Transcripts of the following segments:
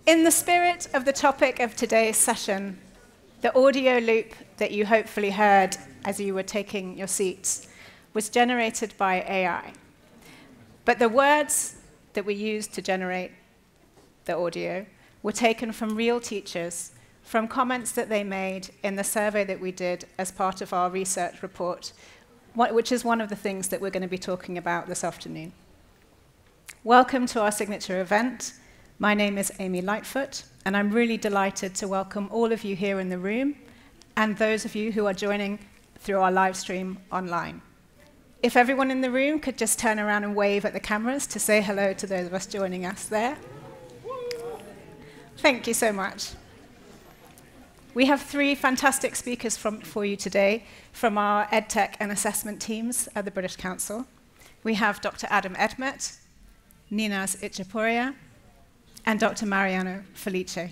In the spirit of the topic of today's session, the audio loop that you hopefully heard as you were taking your seats was generated by AI. But the words that we used to generate the audio were taken from real teachers, from comments that they made in the survey that we did as part of our research report, which is one of the things that we're going to be talking about this afternoon. Welcome to our signature event. My name is Amy Lightfoot, and I'm really delighted to welcome all of you here in the room and those of you who are joining through our live stream online. If everyone in the room could just turn around and wave at the cameras to say hello to those of us joining us there. Thank you so much. We have three fantastic speakers for you today from our EdTech and assessment teams at the British Council. We have Dr. Adam Edmet, Ninas Ichapuria, and Dr. Mariano Felice.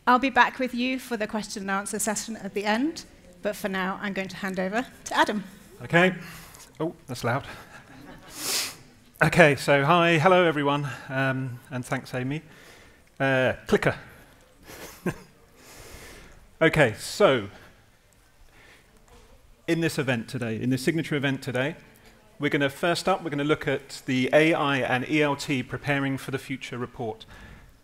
I'll be back with you for the question and answer session at the end, but for now, I'm going to hand over to Adam. Okay. Oh, that's loud. Okay, so hello everyone, and thanks, Amy. Clicker. Okay, so in this event today, in this signature event today, we're going to look at the AI and ELT Preparing for the Future report.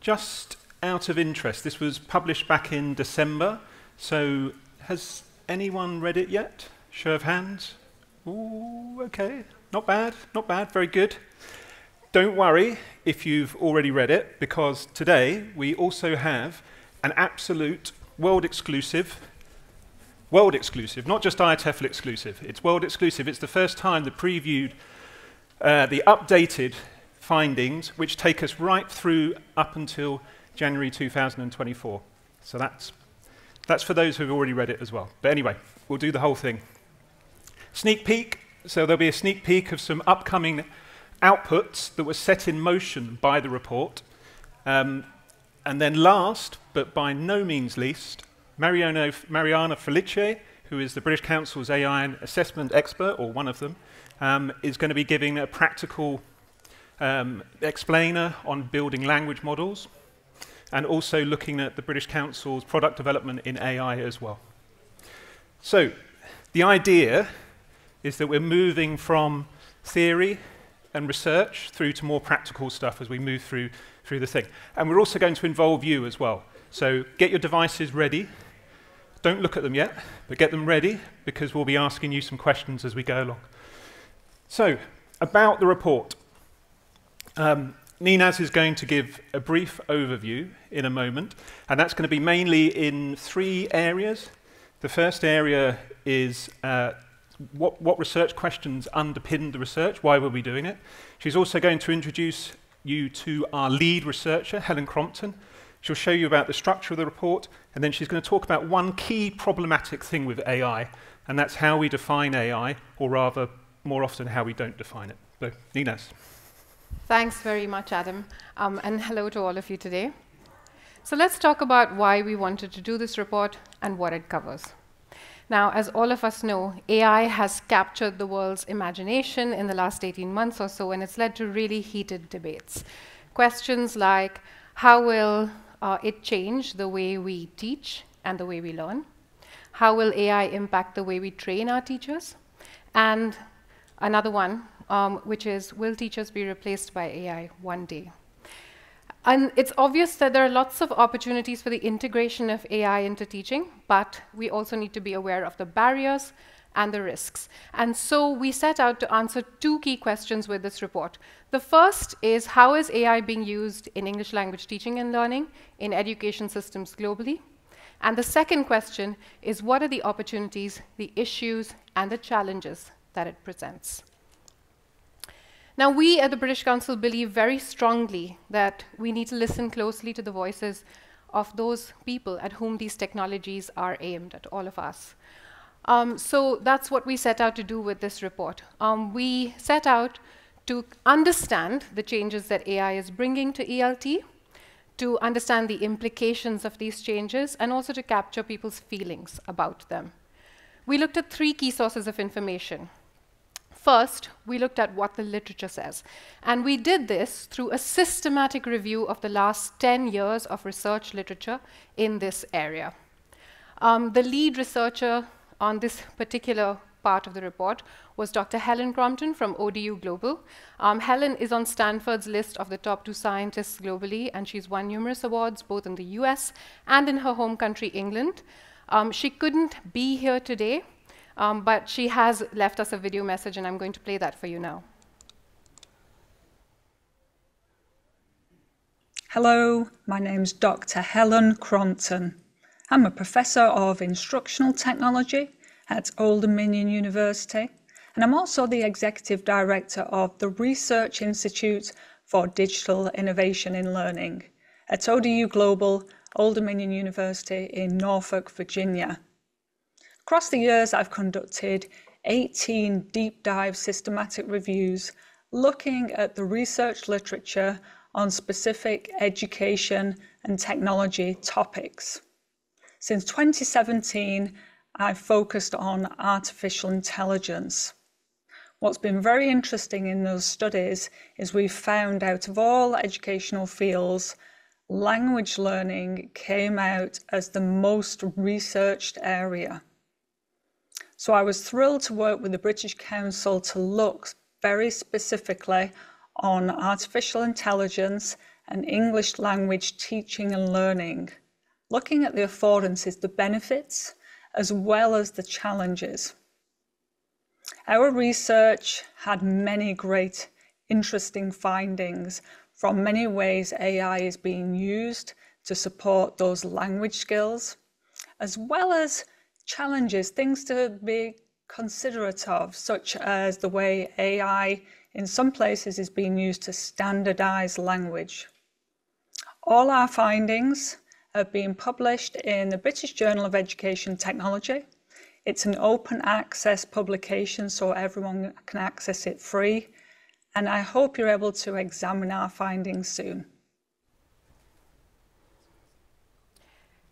Just out of interest, this was published back in December, so has anyone read it yet? Show of hands. Ooh, okay, not bad, very good. Don't worry if you've already read it, because today we also have an absolute world exclusive, not just IATEFL exclusive, it's world exclusive. It's the first time the previewed, the updated findings, which take us right through up until January 2024. So that's for those who've already read it as well. But anyway, we'll do the whole thing. Sneak peek, so there'll be a sneak peek of some upcoming outputs that were set in motion by the report. And then last, but by no means least, Mariana Felice, who is the British Council's AI and assessment expert, or one of them, is going to be giving a practical explainer on building language models, and also looking at the British Council's product development in AI as well. So the idea is that we're moving from theory and research through to more practical stuff as we move through the thing. And we're also going to involve you as well. So get your devices ready. Don't look at them yet, but get them ready, because we'll be asking you some questions as we go along. So, about the report. Ninas is going to give a brief overview in a moment, and that's going to be mainly in three areas. The first area is what research questions underpin the research, why were we doing it. She's also going to introduce you to our lead researcher, Helen Crompton. She'll show you about the structure of the report, and then she's going to talk about one key problematic thing with AI, and that's how we define AI, or rather, more often, how we don't define it. So, Ninas. Thanks very much, Adam, and hello to all of you today. So let's talk about why we wanted to do this report and what it covers. Now, as all of us know, AI has captured the world's imagination in the last 18 months or so, and it's led to really heated debates. Questions like, how will it change the way we teach and the way we learn? How will AI impact the way we train our teachers? And another one, which is, will teachers be replaced by AI one day? And it's obvious that there are lots of opportunities for the integration of AI into teaching, but we also need to be aware of the barriers and the risks. And so we set out to answer two key questions with this report. The first is, how is AI being used in English language teaching and learning in education systems globally? And the second question is, what are the opportunities, the issues, and the challenges that it presents? Now, we at the British Council believe very strongly that we need to listen closely to the voices of those people at whom these technologies are aimed at, all of us. So that's what we set out to do with this report. We set out to understand the changes that AI is bringing to ELT, to understand the implications of these changes, and also to capture people's feelings about them. We looked at three key sources of information. First, we looked at what the literature says. And we did this through a systematic review of the last 10 years of research literature in this area. The lead researcher on this particular part of the report was Dr. Helen Crompton from ODU Global. Helen is on Stanford's list of the top 2 scientists globally, and she's won numerous awards both in the US and in her home country, England. She couldn't be here today, but she has left us a video message, and I'm going to play that for you now. Hello, my name's Dr. Helen Crompton. I'm a professor of instructional technology at Old Dominion University, and I'm also the executive director of the Research Institute for Digital Innovation in Learning at ODU Global, Old Dominion University in Norfolk, Virginia. Across the years, I've conducted 18 deep dive systematic reviews looking at the research literature on specific education and technology topics. Since 2017, I've focused on artificial intelligence. What's been very interesting in those studies is we've found out of all educational fields, language learning came out as the most researched area. So I was thrilled to work with the British Council to look very specifically on artificial intelligence and English language teaching and learning, looking at the affordances, the benefits, as well as the challenges. Our research had many great, interesting findings from many ways AI is being used to support those language skills, as well as challenges, things to be considerate of, such as the way AI in some places is being used to standardize language. All our findings have been published in the British Journal of Education Technology. It's an open access publication, so everyone can access it free. And I hope you're able to examine our findings soon.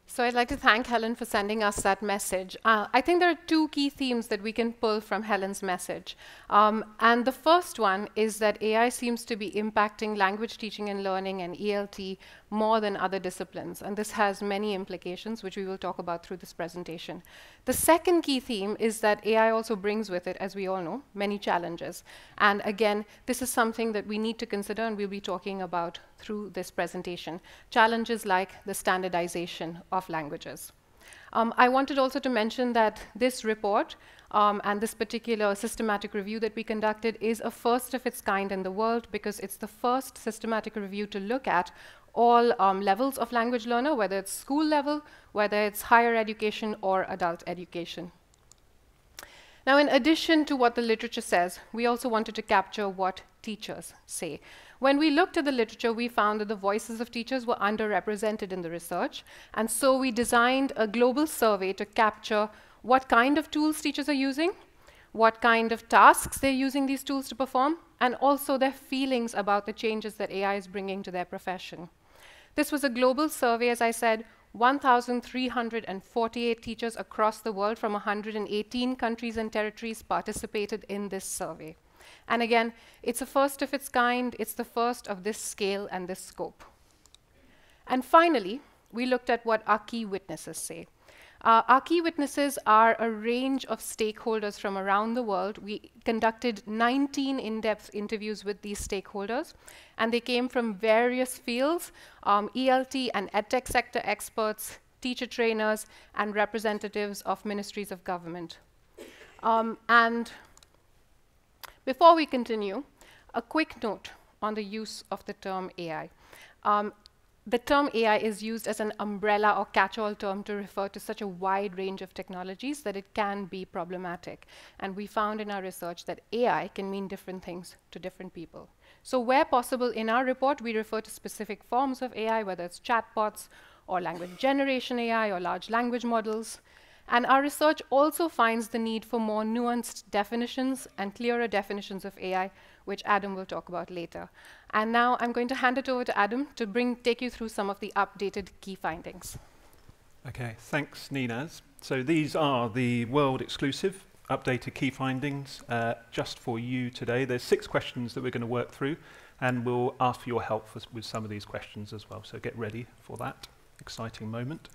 So I'd like to thank Helen for sending us that message. I think there are 2 key themes that we can pull from Helen's message. And the first one is that AI seems to be impacting language teaching and learning and ELT more than other disciplines. And this has many implications, which we will talk about through this presentation. The second key theme is that AI also brings with it, as we all know, many challenges. And again, this is something that we need to consider and we'll be talking about through this presentation. Challenges like the standardization of languages. I wanted also to mention that this report and this particular systematic review that we conducted is a first of its kind in the world because it's the first systematic review to look at all levels of language learner, whether it's school level, whether it's higher education or adult education. Now, in addition to what the literature says, we also wanted to capture what teachers say. When we looked at the literature, we found that the voices of teachers were underrepresented in the research, and so we designed a global survey to capture what kind of tools teachers are using, what kind of tasks they're using these tools to perform, and also their feelings about the changes that AI is bringing to their profession. This was a global survey, as I said. 1,348 teachers across the world from 118 countries and territories participated in this survey. And again, it's a first of its kind. It's the first of this scale and this scope. And finally, we looked at what our key witnesses say. Our key witnesses are a range of stakeholders from around the world. We conducted 19 in-depth interviews with these stakeholders, and they came from various fields, ELT and EdTech sector experts, teacher trainers, and representatives of ministries of government. And before we continue, a quick note on the use of the term AI. The term AI is used as an umbrella or catch-all term to refer to such a wide range of technologies that it can be problematic. And we found in our research that AI can mean different things to different people. So where possible in our report, we refer to specific forms of AI, whether it's chatbots or language generation AI or large language models. And our research also finds the need for more nuanced definitions and clearer definitions of AI, which Adam will talk about later. And now I'm going to hand it over to Adam to take you through some of the updated key findings. Okay, thanks, Ninaz. So these are the world exclusive updated key findings just for you today. There's 6 questions that we're going to work through, and we'll ask for your help with some of these questions as well. So get ready for that exciting moment.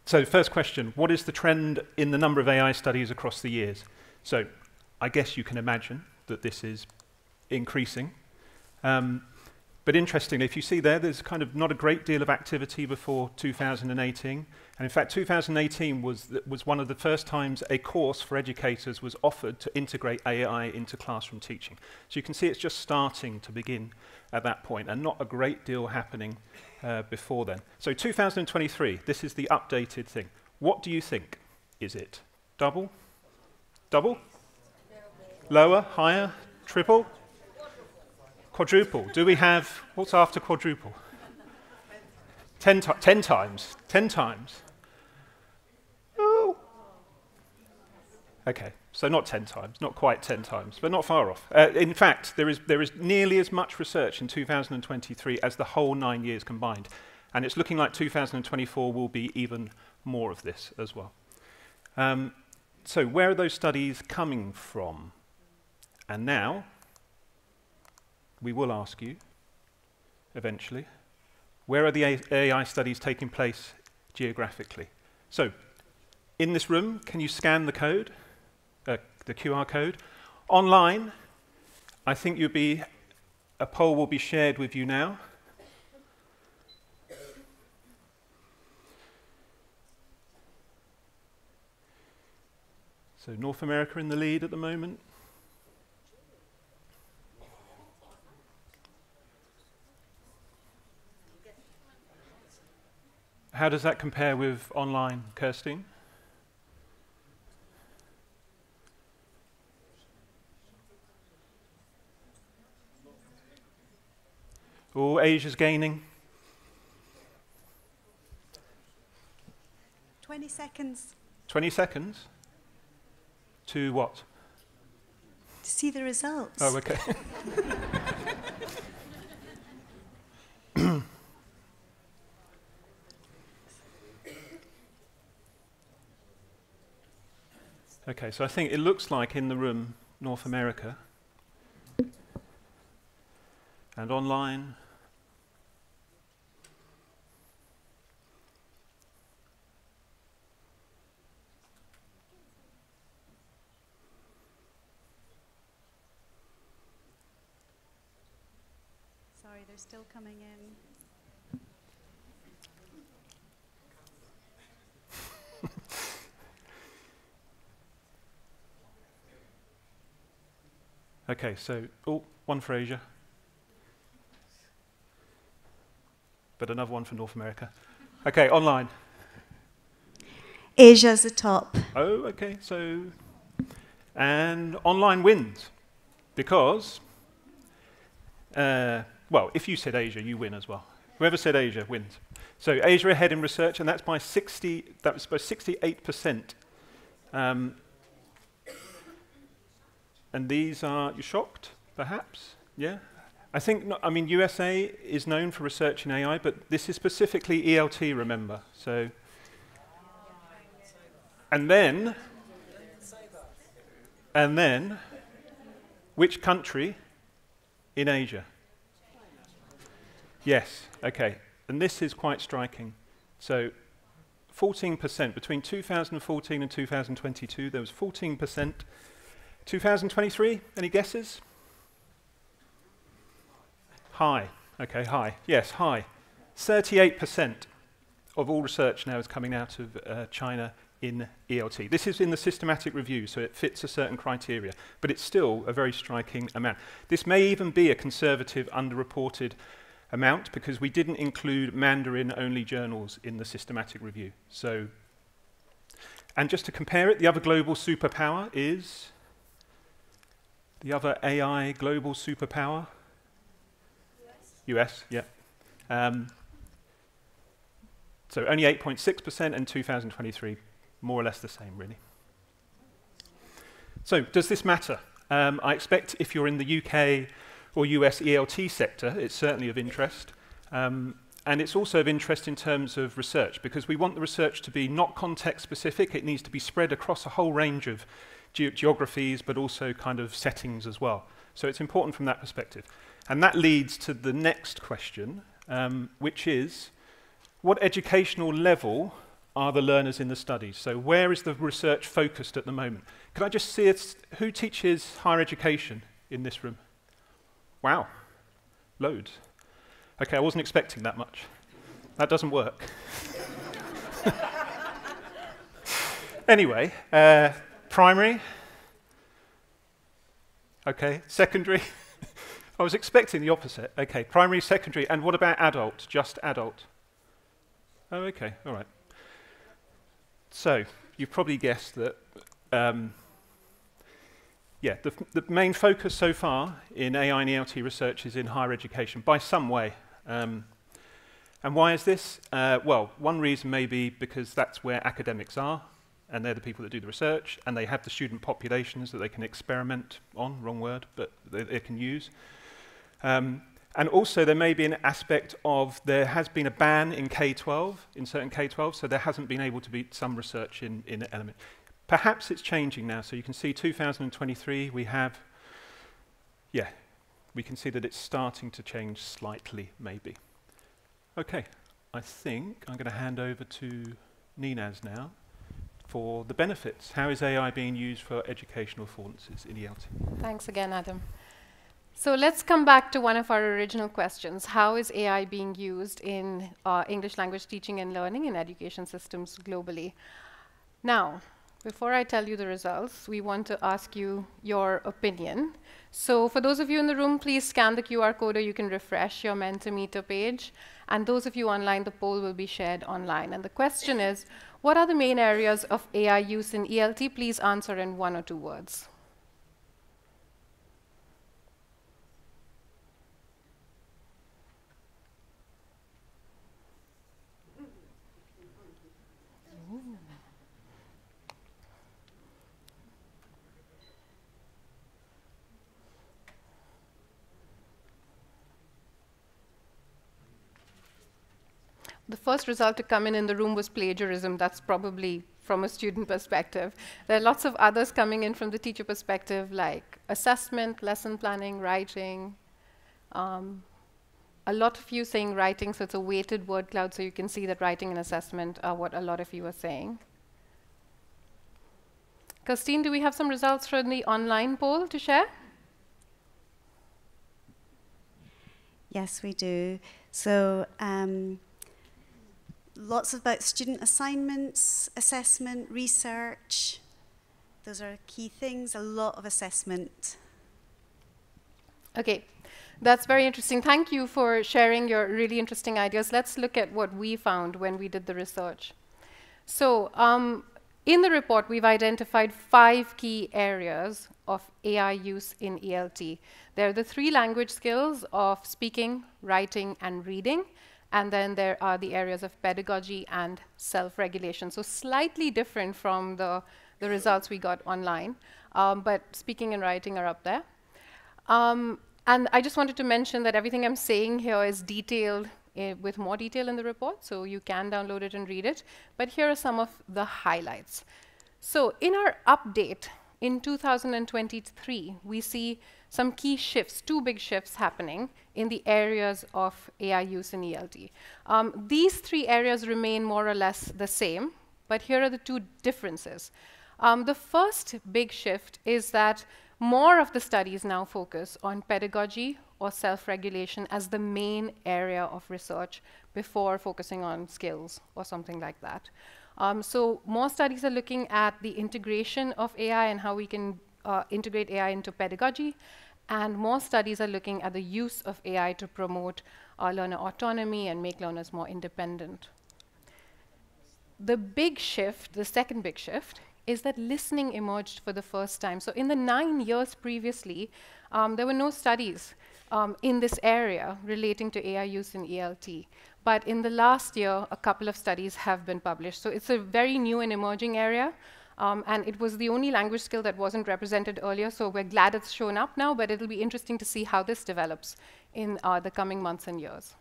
So first question, what is the trend in the number of AI studies across the years? So I guess you can imagine that this is increasing. But interestingly, if you see there's kind of not a great deal of activity before 2018. And in fact, 2018 was one of the first times a course for educators was offered to integrate AI into classroom teaching. So you can see it's just starting to begin at that point, and not a great deal happening before then. So 2023, this is the updated thing. What do you think? Is it double? Double? Lower? Higher? Triple? Quadruple. Do we have, what's after quadruple? 10 times. 10 times. Oh. Okay, so not 10 times, not quite 10 times, but not far off. In fact, there is nearly as much research in 2023 as the whole 9 years combined. And it's looking like 2024 will be even more of this as well. So where are those studies coming from? And now, we will ask you, eventually, where are the AI studies taking place geographically? So, in this room, can you scan the code, the QR code? Online, I think a poll will be shared with you now. So North America in the lead at the moment. How does that compare with online, Kirstine? Oh, Asia's gaining. 20 seconds. 20 seconds? To what? To see the results. Oh, okay. Okay, so I think it looks like in the room, North America, and online, Sorry, they're still coming in. okay, so, one for Asia, but another one for North America. Okay, online. Asia's the top. Oh, okay, so, and online wins, because, well, if you said Asia, you win as well. Whoever said Asia wins. So Asia ahead in research, and that's by 68%. And these are, you shocked, perhaps? Yeah? I think, I mean, USA is known for research in AI, but this is specifically ELT, remember. So, and then, which country in Asia? Yes, okay. And this is quite striking. So, 14%, between 2014 and 2022, there was 14%. 2023, any guesses? High. Okay, high. Yes, high. 38% of all research now is coming out of China in ELT. This is in the systematic review, so it fits a certain criteria, but it's still a very striking amount. This may even be a conservative, underreported amount because we didn't include Mandarin-only journals in the systematic review. So, and just to compare it, the other global superpower is the other AI global superpower? US, yeah. So only 8.6% in 2023, more or less the same, really. So does this matter? I expect if you're in the UK or US ELT sector, it's certainly of interest. And it's also of interest in terms of research, because we want the research to be not context-specific. It needs to be spread across a whole range of geographies, but also kind of settings as well. So it's important from that perspective. And that leads to the next question, which is, what educational level are the learners in the studies? So where is the research focused at the moment? Can I just see who teaches higher education in this room? Wow, loads. Okay, I wasn't expecting that much. That doesn't work. Anyway, primary. Okay, secondary. I was expecting the opposite. Okay, primary, secondary, and what about adult? Just adult? Oh, okay, all right. So, you've probably guessed that, yeah, the main focus so far in AI and ELT research is in higher education, by some way. And why is this? Well, one reason may be because that's where academics are, and they're the people that do the research, and they have the student populations that they can experiment on, wrong word, but they can use. And also there may be an aspect of there has been a ban in K-12, in certain K-12, so there hasn't been able to be some research in element. Perhaps it's changing now, so you can see 2023 we have, yeah, we can see that it's starting to change slightly, maybe. Okay, I think I'm going to hand over to Ninaz now for the benefits. How is AI being used for educational affordances in ELT? Thanks again, Adam. So let's come back to one of our original questions. How is AI being used in English language teaching and learning in education systems globally? Now, before I tell you the results, we want to ask you your opinion. So for those of you in the room, please scan the QR code, or you can refresh your Mentimeter page. And those of you online, the poll will be shared online. And the question is, what are the main areas of AI use in ELT? Please answer in 1 or 2 words. The first result to come in the room was plagiarism. That's probably from a student perspective. There are lots of others coming in from the teacher perspective, like assessment, lesson planning, writing. A lot of you saying writing, so it's a weighted word cloud, so you can see that writing and assessment are what a lot of you are saying. Christine, do we have some results from the online poll to share? Yes, we do. So lots about student assignments, assessment, research. Those are key things, a lot of assessment. Okay, that's very interesting. Thank you for sharing your really interesting ideas. Let's look at what we found when we did the research. So in the report, we've identified 5 key areas of AI use in ELT. There are the 3 language skills of speaking, writing, and reading. And then there are the areas of pedagogy and self-regulation. So slightly different from the results we got online. But speaking and writing are up there. And I just wanted to mention that everything I'm saying here is detailed with more detail in the report. So you can download it and read it. But here are some of the highlights. So in our update in 2023, we see some key shifts, 2 big shifts happening in the areas of AI use in ELT. These 3 areas remain more or less the same, but here are the 2 differences. The first big shift is that more of the studies now focus on pedagogy or self-regulation as the main area of research before focusing on skills or something like that. So more studies are looking at the integration of AI and how we can integrate AI into pedagogy, and more studies are looking at the use of AI to promote learner autonomy and make learners more independent. The big shift, the second big shift, is that listening emerged for the first time. So in the 9 years previously, there were no studies in this area relating to AI use in ELT. But in the last year, a couple of studies have been published. So it's a very new and emerging area. And it was the only language skill that wasn't represented earlier, so we're glad it's shown up now, but it'll be interesting to see how this develops in the coming months and years.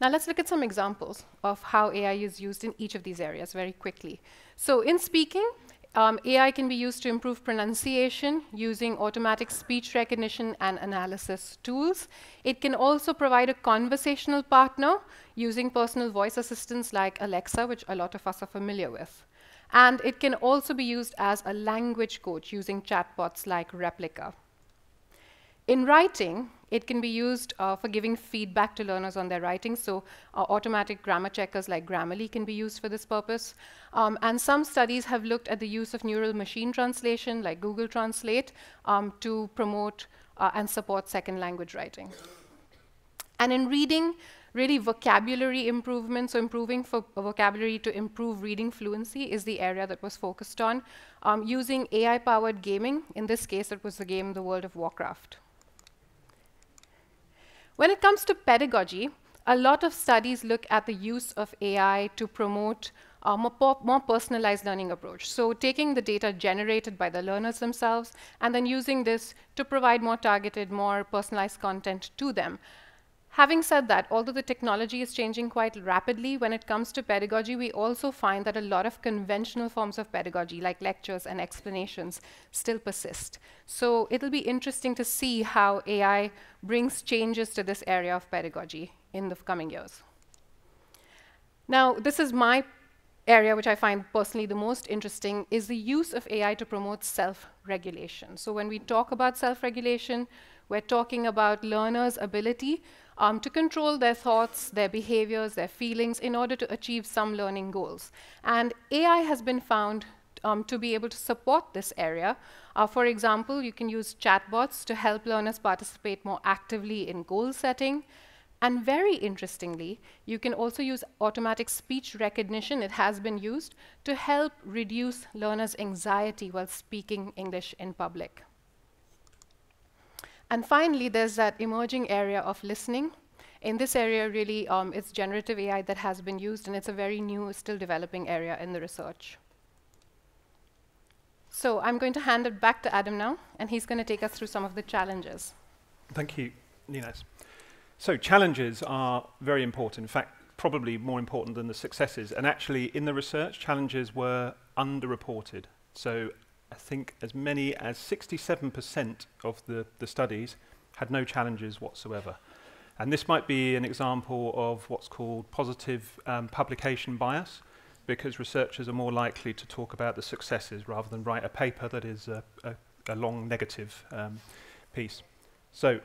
Now let's look at some examples of how AI is used in each of these areas very quickly. So in speaking, AI can be used to improve pronunciation using automatic speech recognition and analysis tools. It can also provide a conversational partner using personal voice assistants like Alexa, which a lot of us are familiar with. And it can also be used as a language coach using chatbots like Replica. In writing, it can be used for giving feedback to learners on their writing. So automatic grammar checkers like Grammarly can be used for this purpose. And some studies have looked at the use of neural machine translation like Google Translate to promote and support second language writing. And in reading, really vocabulary improvement, so improving for vocabulary to improve reading fluency is the area that was focused on, using AI-powered gaming. In this case, it was the game The World of Warcraft. When it comes to pedagogy, a lot of studies look at the use of AI to promote a more personalized learning approach. So taking the data generated by the learners themselves and then using this to provide more targeted, more personalized content to them. Having said that, although the technology is changing quite rapidly, when it comes to pedagogy, we also find that a lot of conventional forms of pedagogy, like lectures and explanations, still persist. So it'll be interesting to see how AI brings changes to this area of pedagogy in the coming years. Now, this is my area which I find personally the most interesting, is the use of AI to promote self-regulation. So when we talk about self-regulation, we're talking about learners' ability to control their thoughts, their behaviors, their feelings in order to achieve some learning goals. And AI has been found to be able to support this area. For example, you can use chatbots to help learners participate more actively in goal setting. And very interestingly, you can also use automatic speech recognition, it has been used, to help reduce learners' anxiety while speaking English in public. And finally, there's that emerging area of listening. In this area, really, it's generative AI that has been used, and it's a very new, still developing area in the research. So I'm going to hand it back to Adam now, and he's going to take us through some of the challenges. Thank you, Ninas. So challenges are very important, in fact, probably more important than the successes. And actually, in the research, challenges were underreported. So I think as many as 67% of the studies had no challenges whatsoever. And this might be an example of what's called positive publication bias, because researchers are more likely to talk about the successes rather than write a paper that is a long negative piece. So,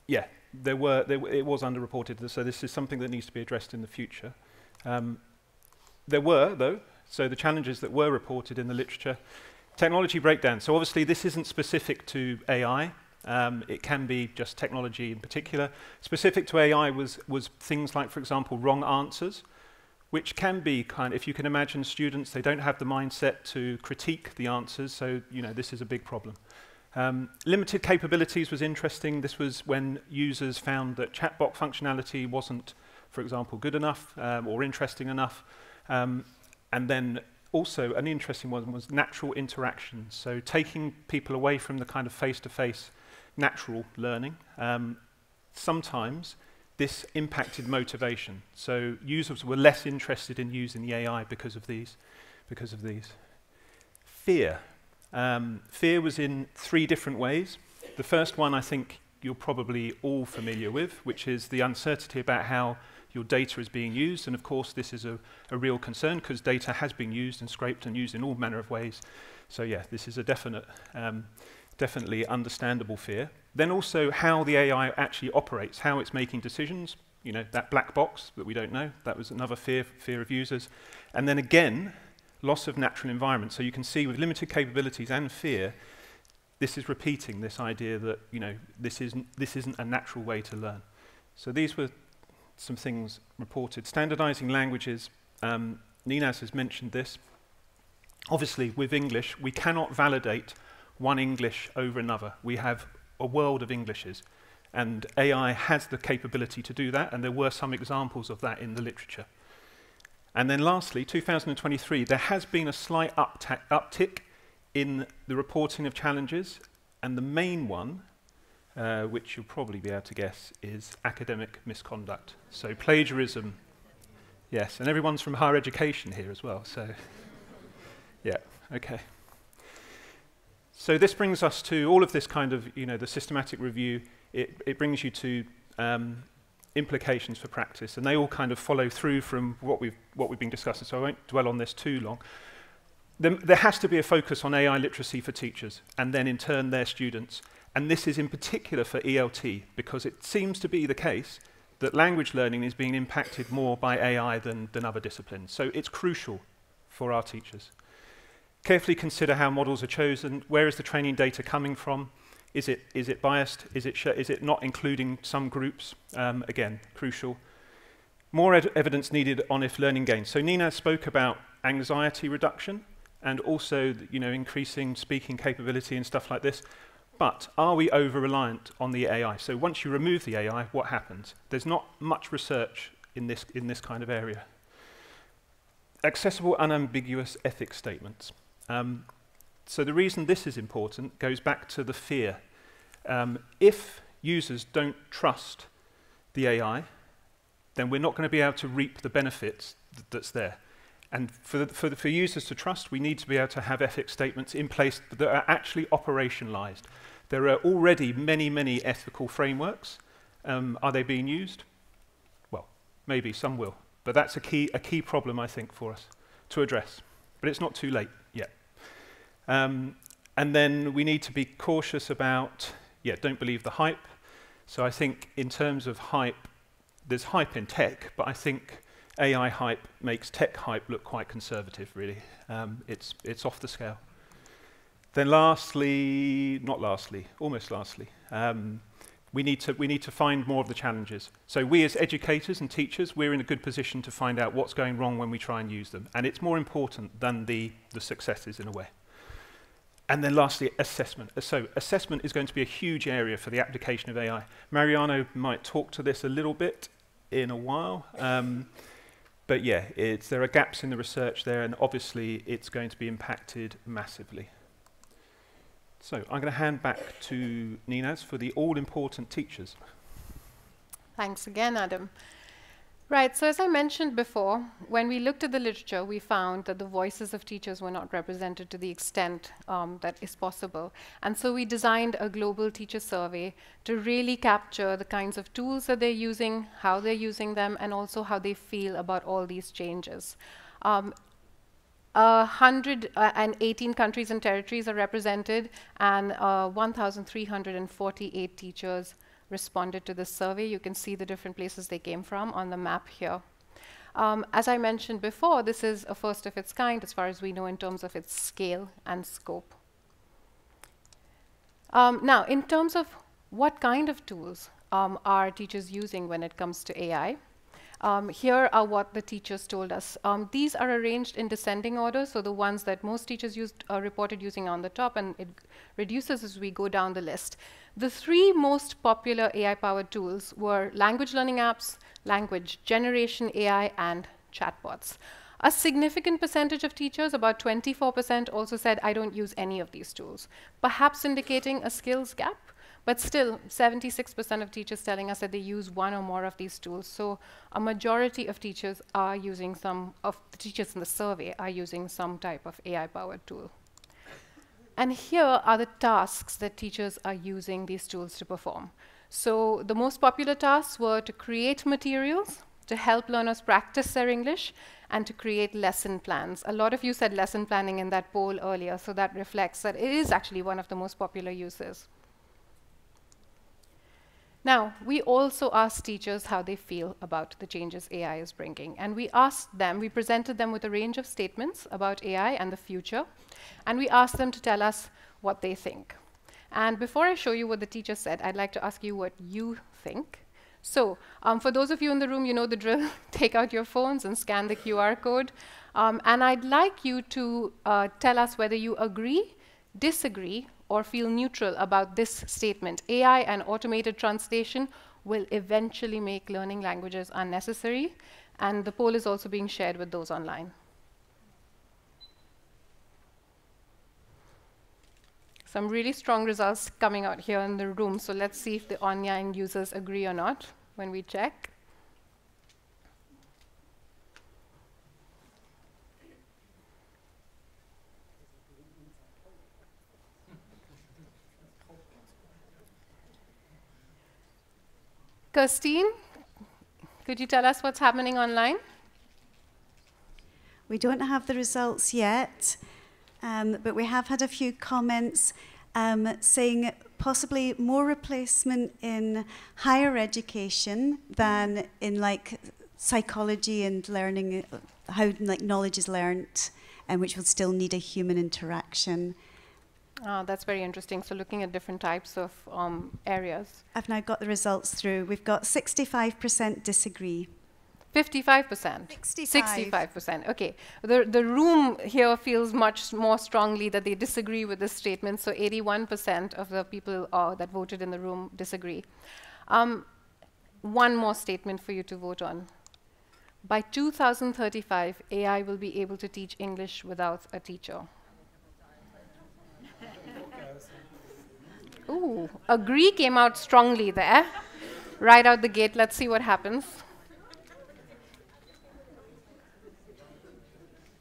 yeah, it was underreported, so this is something that needs to be addressed in the future. There were, though, so the challenges that were reported in the literature. Technology breakdown. So obviously this isn't specific to AI. It can be just technology in particular. Specific to AI was things like, for example, wrong answers, which can be if you can imagine students, they don't have the mindset to critique the answers, so this is a big problem. Limited capabilities was interesting. This was when users found that chatbot functionality wasn't, for example, good enough or interesting enough. And then also, an interesting one was natural interactions. So taking people away from the kind of face-to-face natural learning. Sometimes this impacted motivation. So users were less interested in using the AI because of these. Fear. Fear was in 3 different ways. The first one I think you're probably all familiar with, which is the uncertainty about how your data is being used, and of course this is a real concern because data has been used and scraped and used in all manner of ways. So yeah, this is a definitely understandable fear. Then also how the AI actually operates, how it's making decisions, that black box that we don't know, that was another fear of users. And then again, loss of natural environment. So you can see with limited capabilities and fear, this is repeating this idea that this isn't a natural way to learn. So these were some things reported. Standardizing languages, Ninas has mentioned this. Obviously, with English, we cannot validate one English over another. We have a world of Englishes, and AI has the capability to do that, and there were some examples of that in the literature. And then lastly, 2023, there has been a slight uptick in the reporting of challenges, and the main one which you'll probably be able to guess is academic misconduct. So plagiarism, yes, and everyone's from higher education here as well, so yeah, okay. So this brings us to all of this kind of, the systematic review. It brings you to implications for practice, and they all kind of follow through from what we've been discussing, so I won't dwell on this too long. There has to be a focus on AI literacy for teachers, and then in turn their students. And this is in particular for ELT, because it seems to be the case that language learning is being impacted more by AI than other disciplines. So it's crucial for our teachers. Carefully consider how models are chosen. Where is the training data coming from? Is it biased? Is it not including some groups? Again, crucial. More evidence needed on if learning gains. So Nina spoke about anxiety reduction and also, increasing speaking capability and stuff like this. But are we over-reliant on the AI? So once you remove the AI, what happens? There's not much research in this kind of area. Accessible, unambiguous ethics statements. So the reason this is important goes back to the fear. If users don't trust the AI, then we're not going to be able to reap the benefits that's there. And for users to trust, we need to be able to have ethics statements in place that are actually operationalized. There are already many, many ethical frameworks. Are they being used? Well, maybe some will. But that's a key problem, I think, for us to address. But it's not too late yet. And then we need to be cautious about, don't believe the hype. So I think in terms of hype, there's hype in tech, but I think AI hype makes tech hype look quite conservative, really. It's off the scale. Then almost lastly, we need to find more of the challenges. So we as educators and teachers, we're in a good position to find out what's going wrong when we try and use them. And it's more important than the successes in a way. And then lastly, assessment. So assessment is going to be a huge area for the application of AI. Mariano might talk to this a little bit in a while. But yeah, there are gaps in the research there, and obviously it's going to be impacted massively. So I'm going to hand back to Ninaz for the all-important teachers. Thanks again, Adam. Right, so as I mentioned before, when we looked at the literature, we found that the voices of teachers were not represented to the extent that is possible. And so we designed a global teacher survey to really capture the kinds of tools that they're using, how they're using them, and also how they feel about all these changes. 118 countries and territories are represented, and 1,348 teachers responded to this survey. You can see the different places they came from on the map here. As I mentioned before, this is a first of its kind as far as we know in terms of its scale and scope. Now, in terms of what kind of tools are teachers using when it comes to AI, here are what the teachers told us. These are arranged in descending order, so the ones that most teachers reported using on the top, and it reduces as we go down the list. The three most popular AI-powered tools were language learning apps, language generation AI, and chatbots. A significant percentage of teachers, about 24%, also said, I don't use any of these tools, perhaps indicating a skills gap. But still, 76% of teachers telling us that they use one or more of these tools. So a majority of teachers are using the teachers in the survey are using some type of AI-powered tool. And here are the tasks that teachers are using these tools to perform. So the most popular tasks were to create materials, to help learners practice their English, and to create lesson plans. A lot of you said lesson planning in that poll earlier, so that reflects that it is actually one of the most popular uses. Now, we also asked teachers how they feel about the changes AI is bringing. And we presented them with a range of statements about AI and the future. And we asked them to tell us what they think. And before I show you what the teacher said, I'd like to ask you what you think. So for those of you in the room, you know the drill. Take out your phones and scan the QR code. And I'd like you to tell us whether you agree, disagree, or feel neutral about this statement. AI and automated translation will eventually make learning languages unnecessary. And the poll is also being shared with those online. Some really strong results coming out here in the room. So let's see if the online users agree or not when we check. Kirstine, could you tell us what's happening online? We don't have the results yet, but we have had a few comments saying possibly more replacement in higher education than in like psychology and learning, how like knowledge is learnt, and which would still need a human interaction. That's very interesting. So looking at different types of areas. I've now got the results through. We've got 65% disagree. 55%. 65%. Okay. The room here feels much more strongly that they disagree with this statement. So 81% of the people that voted in the room disagree. One more statement for you to vote on. By 2035, AI will be able to teach English without a teacher. Ooh, agree came out strongly there. Right out the gate. Let's see what happens.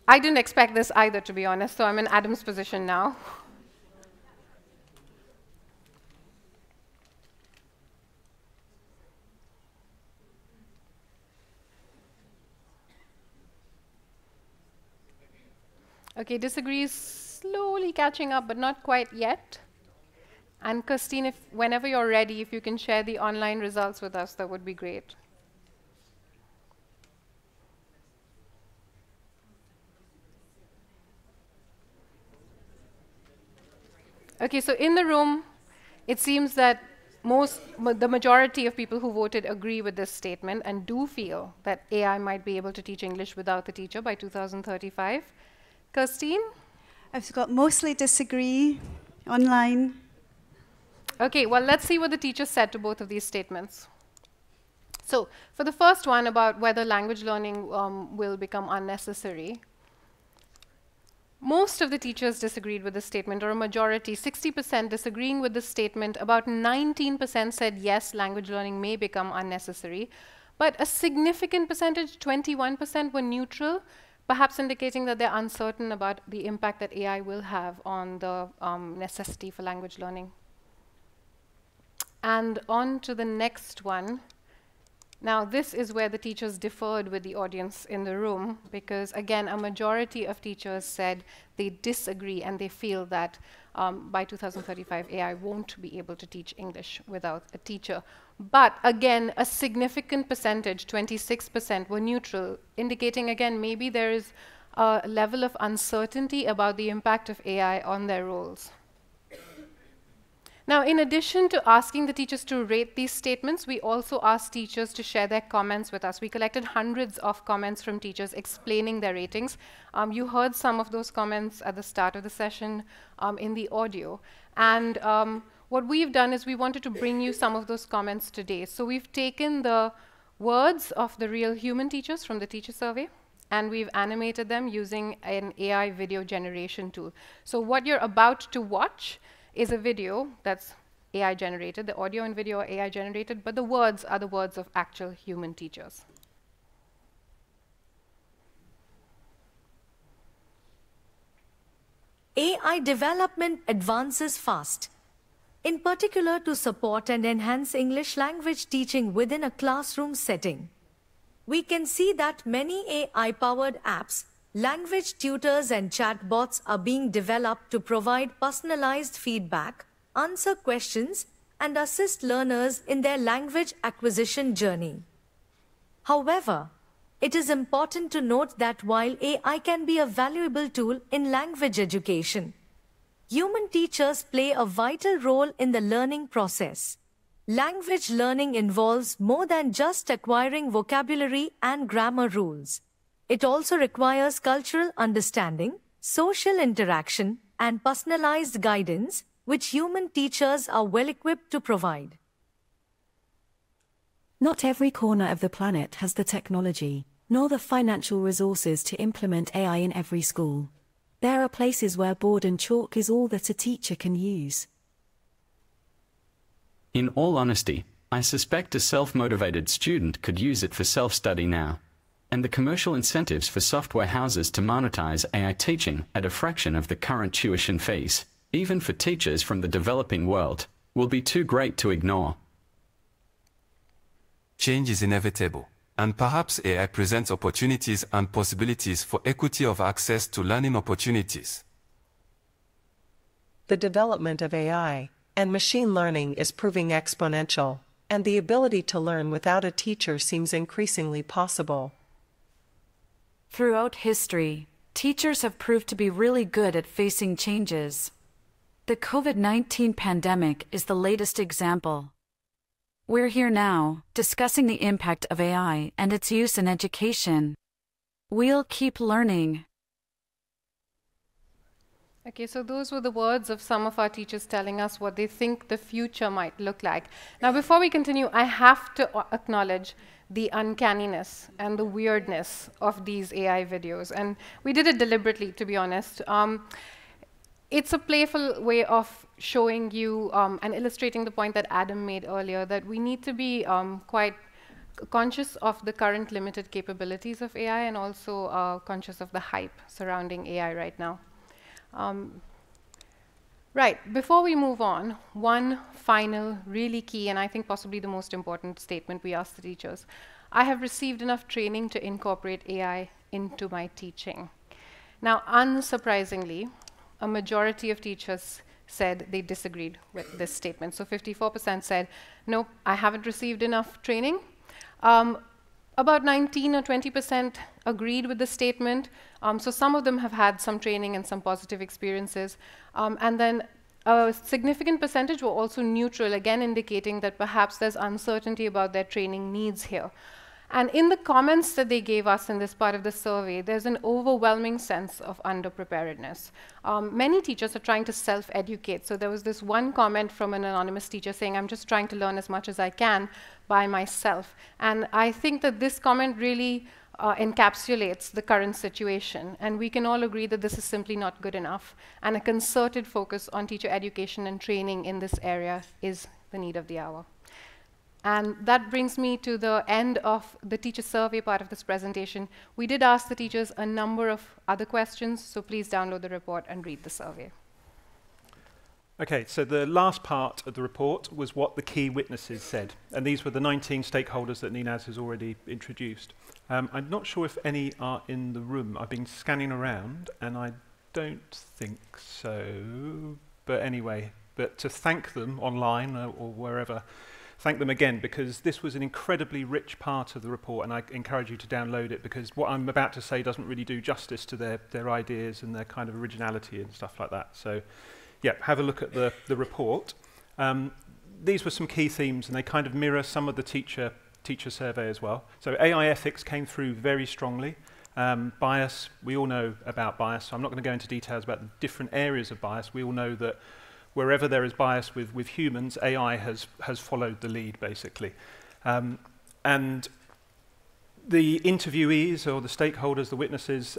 I didn't expect this either, to be honest, so I'm in Adam's position now. Okay, disagree is slowly catching up, but not quite yet. And Kirstine, whenever you're ready, if you can share the online results with us, that would be great. Okay, so in the room, it seems that the majority of people who voted agree with this statement and do feel that AI might be able to teach English without the teacher by 2035. Kirstine? I've got mostly disagree online. Okay, well, let's see what the teachers said to both of these statements. So for the first one about whether language learning will become unnecessary, most of the teachers disagreed with this statement, or a majority, 60% disagreeing with this statement. About 19% said yes, language learning may become unnecessary. But a significant percentage, 21%, were neutral, perhaps indicating that they're uncertain about the impact that AI will have on the necessity for language learning. And on to the next one. Now, this is where the teachers differed with the audience in the room, because, again, a majority of teachers said they disagree and they feel that by 2035, AI won't be able to teach English without a teacher. But, again, a significant percentage, 26%, were neutral, indicating, again, maybe there is a level of uncertainty about the impact of AI on their roles. Now, in addition to asking the teachers to rate these statements, we also asked teachers to share their comments with us. We collected hundreds of comments from teachers explaining their ratings. You heard some of those comments at the start of the session in the audio. And what we've done is we wanted to bring you some of those comments today. So we've taken the words of the real human teachers from the teacher survey, and we've animated them using an AI video generation tool. So what you're about to watch is a video that's AI generated. The audio and video are AI generated, but the words are the words of actual human teachers. AI development advances fast, in particular to support and enhance English language teaching within a classroom setting. We can see that many AI-powered apps, language tutors and chatbots are being developed to provide personalized feedback, answer questions, and assist learners in their language acquisition journey. However, it is important to note that while AI can be a valuable tool in language education, human teachers play a vital role in the learning process. Language learning involves more than just acquiring vocabulary and grammar rules. It also requires cultural understanding, social interaction, and personalized guidance, which human teachers are well equipped to provide. Not every corner of the planet has the technology, nor the financial resources to implement AI in every school. There are places where board and chalk is all that a teacher can use. In all honesty, I suspect a self-motivated student could use it for self-study now. And the commercial incentives for software houses to monetize AI teaching at a fraction of the current tuition fees, even for teachers from the developing world, will be too great to ignore. Change is inevitable, and perhaps AI presents opportunities and possibilities for equity of access to learning opportunities. The development of AI and machine learning is proving exponential, and the ability to learn without a teacher seems increasingly possible. Throughout history, teachers have proved to be really good at facing changes. The COVID-19 pandemic is the latest example. We're here now, discussing the impact of AI and its use in education. We'll keep learning. Okay, so those were the words of some of our teachers telling us what they think the future might look like. Now, before we continue, I have to acknowledge the uncanniness and the weirdness of these AI videos. And we did it deliberately, to be honest. It's a playful way of showing you and illustrating the point that Adam made earlier, that we need to be quite conscious of the current limited capabilities of AI and also conscious of the hype surrounding AI right now. Right, before we move on, one final, really key, and I think possibly the most important statement we ask the teachers. I have received enough training to incorporate AI into my teaching. Now, unsurprisingly, a majority of teachers said they disagreed with this statement. So 54% said, nope, I haven't received enough training. About 19 or 20% agreed with the statement. So some of them have had some training and some positive experiences. And then a significant percentage were also neutral, again indicating that perhaps there's uncertainty about their training needs here. And in the comments that they gave us in this part of the survey, there's an overwhelming sense of underpreparedness. Many teachers are trying to self-educate. So there was this one comment from an anonymous teacher saying, I'm just trying to learn as much as I can by myself. And I think that this comment really encapsulates the current situation. And we can all agree that this is simply not good enough. And a concerted focus on teacher education and training in this area is the need of the hour. And that brings me to the end of the teacher survey part of this presentation. We did ask the teachers a number of other questions, so please download the report and read the survey. Okay, so the last part of the report was what the key witnesses said. And these were the 19 stakeholders that Ninaz has already introduced. I'm not sure if any are in the room. I've been scanning around, and I don't think so. But anyway, but to thank them online or wherever, thank them again, because this was an incredibly rich part of the report, and I encourage you to download it, because what I'm about to say doesn't really do justice to their ideas and their kind of originality and stuff like that. So, yeah, have a look at the report. These were some key themes, and they kind of mirror some of the teacher survey as well. So AI ethics came through very strongly. Bias, we all know about bias, so I'm not going to go into details about the different areas of bias. We all know that wherever there is bias with humans, AI has followed the lead, basically. And the interviewees, or the stakeholders, the witnesses,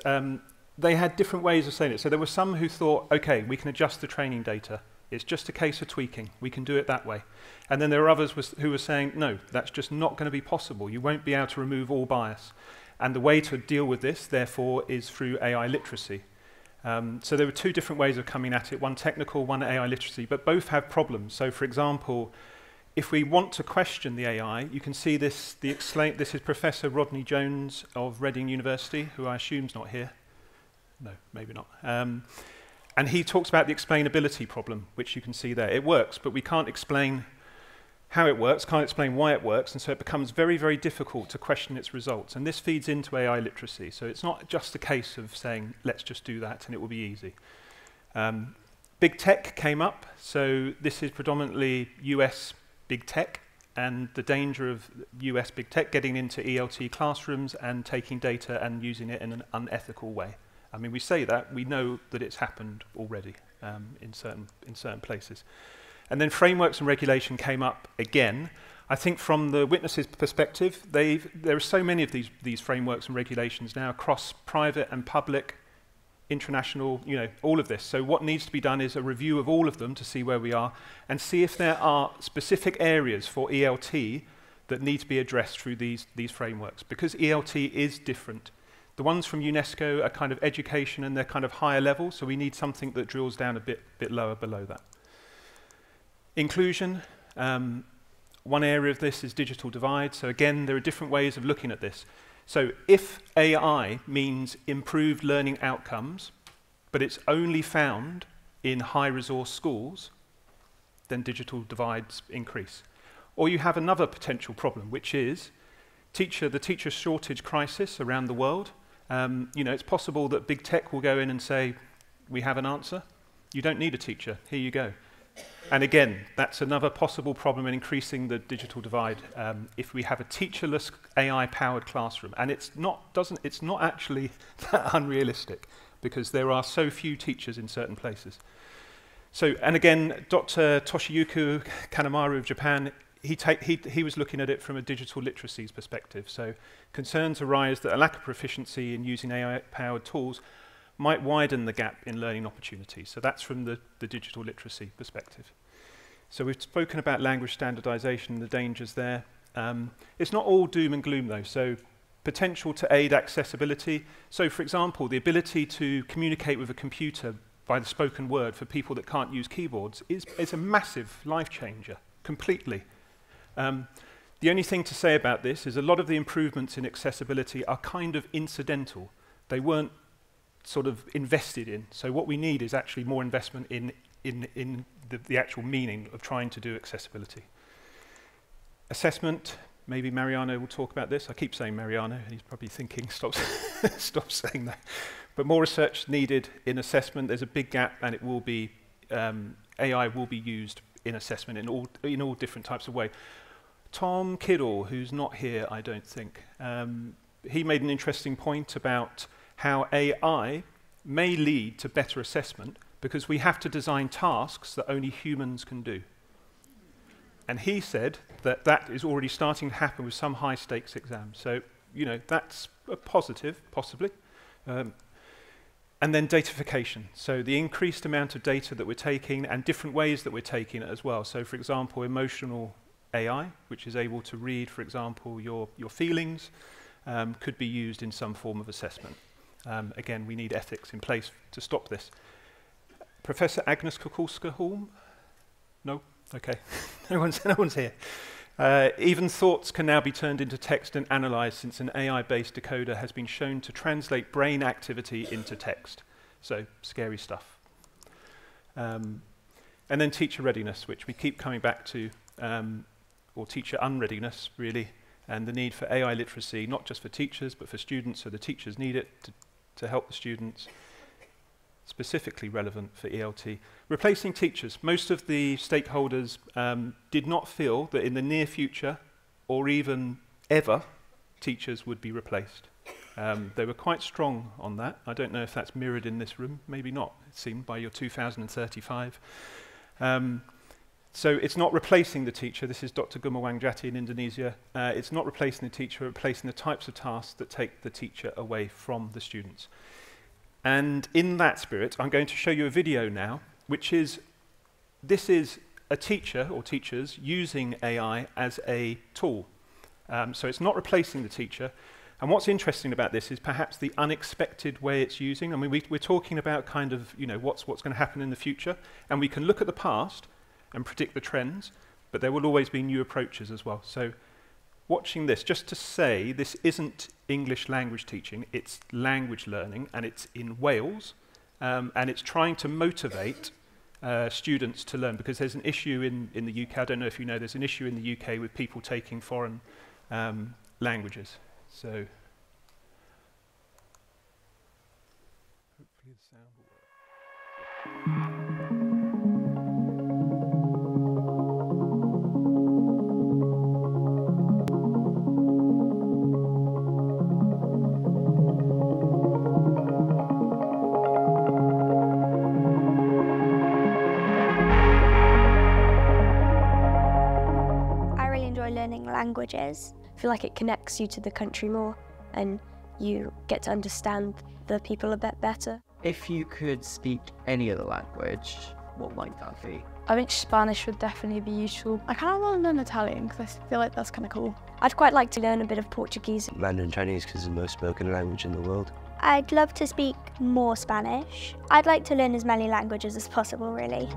they had different ways of saying it. So there were some who thought, okay, we can adjust the training data. It's just a case of tweaking. We can do it that way. And then there were others who were saying, no, that's just not going to be possible. You won't be able to remove all bias. And the way to deal with this, therefore, is through AI literacy. So there were two different ways of coming at it, one technical, one AI literacy, but both have problems. So for example, if we want to question the AI, you can see this, this is Professor Rodney Jones of Reading University, who I assume is not here. No, maybe not. And he talks about the explainability problem, which you can see there. It works, but we can't explain how it works, can't explain why it works, and so it becomes very, very difficult to question its results. And this feeds into AI literacy. So it's not just a case of saying, let's just do that and it will be easy. Big tech came up. So this is predominantly US big tech, and the danger of US big tech getting into ELT classrooms and taking data and using it in an unethical way. I mean, we say that, we know that it's happened already in certain places. And then frameworks and regulation came up again. I think from the witnesses' perspective, there are so many of these frameworks and regulations now across private and public international, all of this. So what needs to be done is a review of all of them to see where we are and see if there are specific areas for ELT that need to be addressed through these frameworks, because ELT is different. The ones from UNESCO are kind of education and they're kind of higher level, so we need something that drills down a bit lower below that. Inclusion, one area of this is digital divide. So again, there are different ways of looking at this. So if AI means improved learning outcomes, but it's only found in high-resource schools, then digital divides increase. Or you have another potential problem, which is the teacher shortage crisis around the world. It's possible that big tech will go in and say, we have an answer. You don't need a teacher. Here you go. And again, that's another possible problem in increasing the digital divide if we have a teacherless AI-powered classroom. And it's not actually that unrealistic, because there are so few teachers in certain places. So, and again, Dr. Toshiyuki Kanemaru of Japan, he was looking at it from a digital literacies perspective. So concerns arise that a lack of proficiency in using AI-powered tools might widen the gap in learning opportunities. So that's from the digital literacy perspective. So we've spoken about language standardization and the dangers there. It's not all doom and gloom though. So potential to aid accessibility. So for example, the ability to communicate with a computer by the spoken word for people that can't use keyboards is a massive life changer, completely. The only thing to say about this is a lot of the improvements in accessibility are kind of incidental. They weren't sort of invested in. So what we need is actually more investment in the actual meaning of trying to do accessibility. Assessment, maybe Mariano will talk about this. I keep saying Mariano, he's probably thinking, stop saying that. But more research needed in assessment. There's a big gap, and it will be, AI will be used in assessment in all different types of ways. Tom Kiddle, who's not here, I don't think, he made an interesting point about how AI may lead to better assessment because we have to design tasks that only humans can do. And he said that that is already starting to happen with some high-stakes exams. So, that's a positive, possibly. And then datafication. So the increased amount of data that we're taking and different ways that we're taking it as well. So, for example, emotional AI, which is able to read, for example, your feelings, could be used in some form of assessment. Again, we need ethics in place to stop this. Professor Agnes Kukulska-Holm? No? Okay. no one's here. Even thoughts can now be turned into text and analysed since an AI-based decoder has been shown to translate brain activity into text. So, scary stuff. And then teacher readiness, which we keep coming back to, or teacher unreadiness, really, and the need for AI literacy, not just for teachers, but for students, so the teachers need it to help the students. Specifically relevant for ELT. Replacing teachers. Most of the stakeholders did not feel that in the near future, or even ever, teachers would be replaced. They were quite strong on that. I don't know if that's mirrored in this room. Maybe not, it seemed, by your 2035. So it's not replacing the teacher. This is Dr. Gumawang Jati in Indonesia. It's not replacing the teacher, replacing the types of tasks that take the teacher away from the students. And in that spirit, I'm going to show you a video now, this is a teacher or teachers using AI as a tool. So it's not replacing the teacher. And what's interesting about this is perhaps the unexpected way it's using. I mean, we're talking about kind of, what's going to happen in the future. And we can look at the past and predict the trends, but there will always be new approaches as well. So watching this, just to say, this isn't English language teaching, it's language learning, and it's in Wales, and it's trying to motivate students to learn, because there's an issue in the UK, I don't know if you know, there's an issue in the UK with people taking foreign languages. So, hopefully the sound will work. Languages. I feel like it connects you to the country more and you get to understand the people a bit better. If you could speak any other language, what might that be? I think Spanish would definitely be useful. I kind of want to learn Italian because I feel like that's kind of cool. I'd quite like to learn a bit of Portuguese. Mandarin Chinese because it's the most spoken language in the world. I'd love to speak more Spanish. I'd like to learn as many languages as possible, really.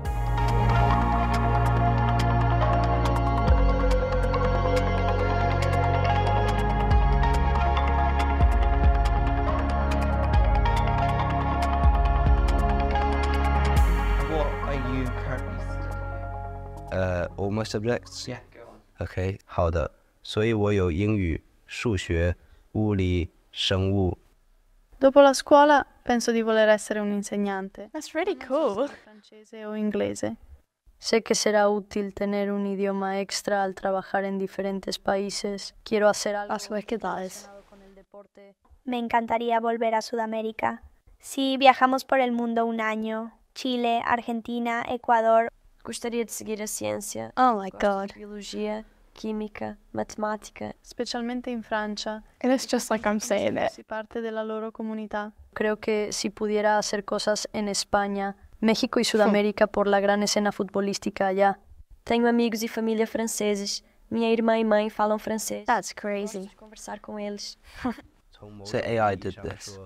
All my subjects? Yeah, go on. Okay, 好的。所以我有英语、数学、物理、生物。 Dopo la scuola penso di voler essere un insegnante. That's really cool. Francese o inglese. Sé que será útil tener un idioma extra al trabajar en diferentes países. Quiero hacer algo relacionado con el deporte. Me encantaría volver a Sudamérica. Si viajamos por el mundo un año, Chile, Argentina, Ecuador. Gostaria de seguir a ciência. Oh my God. Biologia, química, matemática. Specialmente in Francia. And it's just like I'm saying it. Si parte della loro comunità. Creo que si pudiera hacer cosas en España, México y Sudamérica por la gran escena futbolística allá. Tenho amigos e família franceses. Minha irmã e mãe falam francês. That's crazy. Gosto de conversar com eles. So AI did this.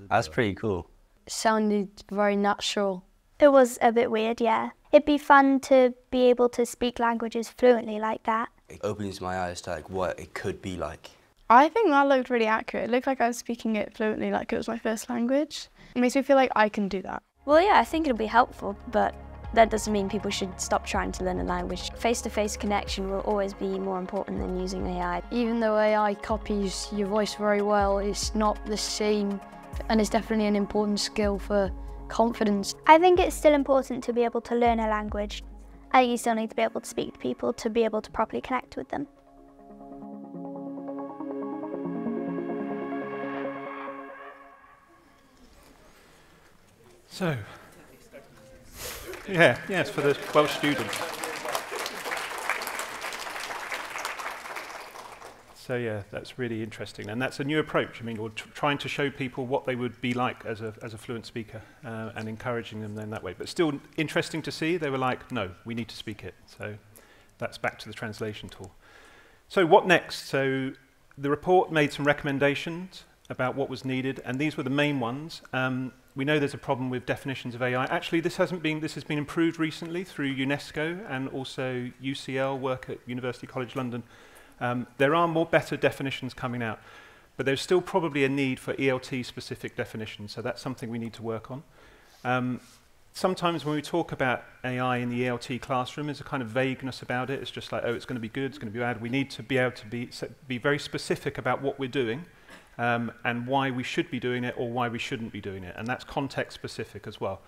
That's pretty cool. Sounded very natural. It was a bit weird, yeah. It'd be fun to be able to speak languages fluently like that. It opens my eyes to like what it could be like. I think that looked really accurate. It looked like I was speaking it fluently, like it was my first language. It makes me feel like I can do that. Well, yeah, I think it'll be helpful, but that doesn't mean people should stop trying to learn a language. Face-to-face connection will always be more important than using AI. Even though AI copies your voice very well, it's not the same, and it's definitely an important skill for confidence. I think it's still important to be able to learn a language. I think you still need to be able to speak to people to be able to properly connect with them. So, yes, for the Welsh students. So yeah, that's really interesting, and that's a new approach. I mean, we're trying to show people what they would be like as a fluent speaker, and encouraging them then that way. But still interesting to see. They were like, no, we need to speak it. So that's back to the translation tool. So what next? So the report made some recommendations about what was needed, and these were the main ones. We know there's a problem with definitions of AI. Actually, this has been improved recently through UNESCO and also UCL, work at University College London. There are better definitions coming out, but there's still probably a need for ELT-specific definitions, so that's something we need to work on. Sometimes when we talk about AI in the ELT classroom, there's a kind of vagueness about it. It's just like, oh, it's going to be good, it's going to be bad. We need to be able to be very specific about what we're doing, and why we should be doing it or why we shouldn't be doing it, and that's context-specific as well.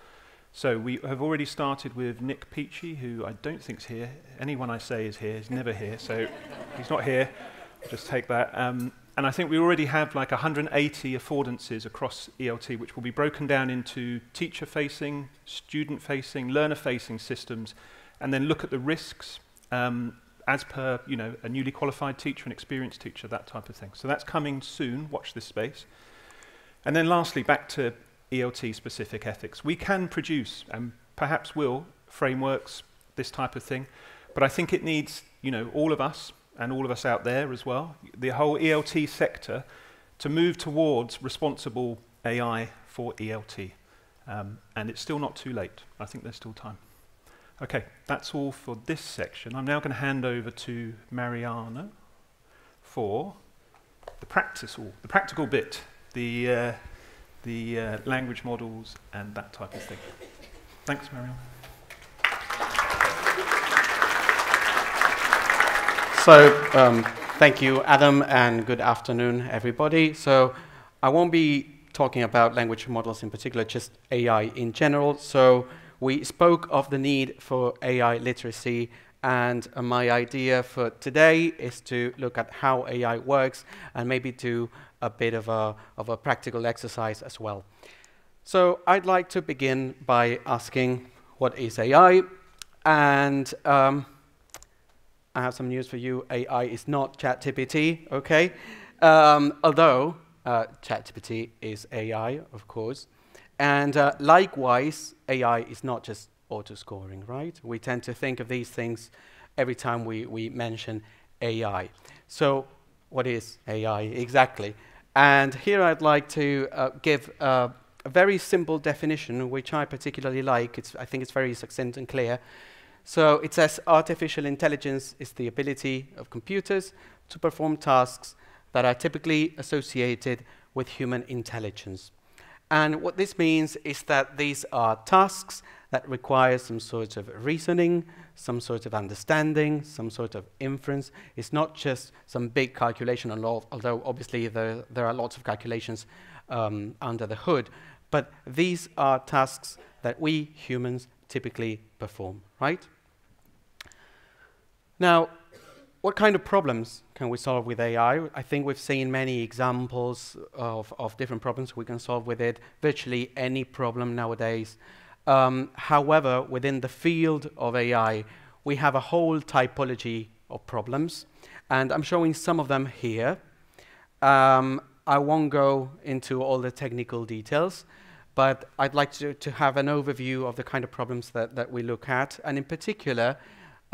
So we have already started with Nick Peachy, who I don't think's here. Anyone I say is here is never here, so he's not here. Just take that. And I think we already have like 180 affordances across ELT, which will be broken down into teacher-facing, student-facing, learner-facing systems, and then look at the risks as per, you know, a newly qualified teacher, an experienced teacher, that type of thing. So that's coming soon. Watch this space. And then lastly, back to ELT-specific ethics. We can produce, and perhaps will, frameworks, this type of thing, but I think it needs, you know, all of us, and all of us out there as well, the whole ELT sector, to move towards responsible AI for ELT. And it's still not too late. I think there's still time. Okay, that's all for this section. I'm now going to hand over to Mariana for the practical bit, the language models and that type of thing. Thanks, Mariana. So, thank you, Adam, and good afternoon, everybody. So, I won't be talking about language models in particular, just AI in general. So, we spoke of the need for AI literacy, and my idea for today is to look at how AI works and maybe do a bit of a practical exercise as well. So, I'd like to begin by asking, what is AI? And I have some news for you. AI is not ChatGPT, okay? Although ChatGPT is AI, of course. And likewise, AI is not just auto-scoring, right? We tend to think of these things every time we mention AI. So what is AI exactly? And here I'd like to give a very simple definition, which I particularly like. I think it's very succinct and clear. So it says artificial intelligence is the ability of computers to perform tasks that are typically associated with human intelligence. And what this means is that these are tasks that require some sort of reasoning, some sort of understanding, some sort of inference. It's not just some big calculation, although obviously there are lots of calculations under the hood. But these are tasks that we humans typically perform, right? Now, what kind of problems can we solve with AI? I think we've seen many examples of different problems we can solve with it, virtually any problem nowadays. However, within the field of AI, we have a whole typology of problems, and I'm showing some of them here. I won't go into all the technical details, but I'd like to have an overview of the kind of problems that we look at, and in particular,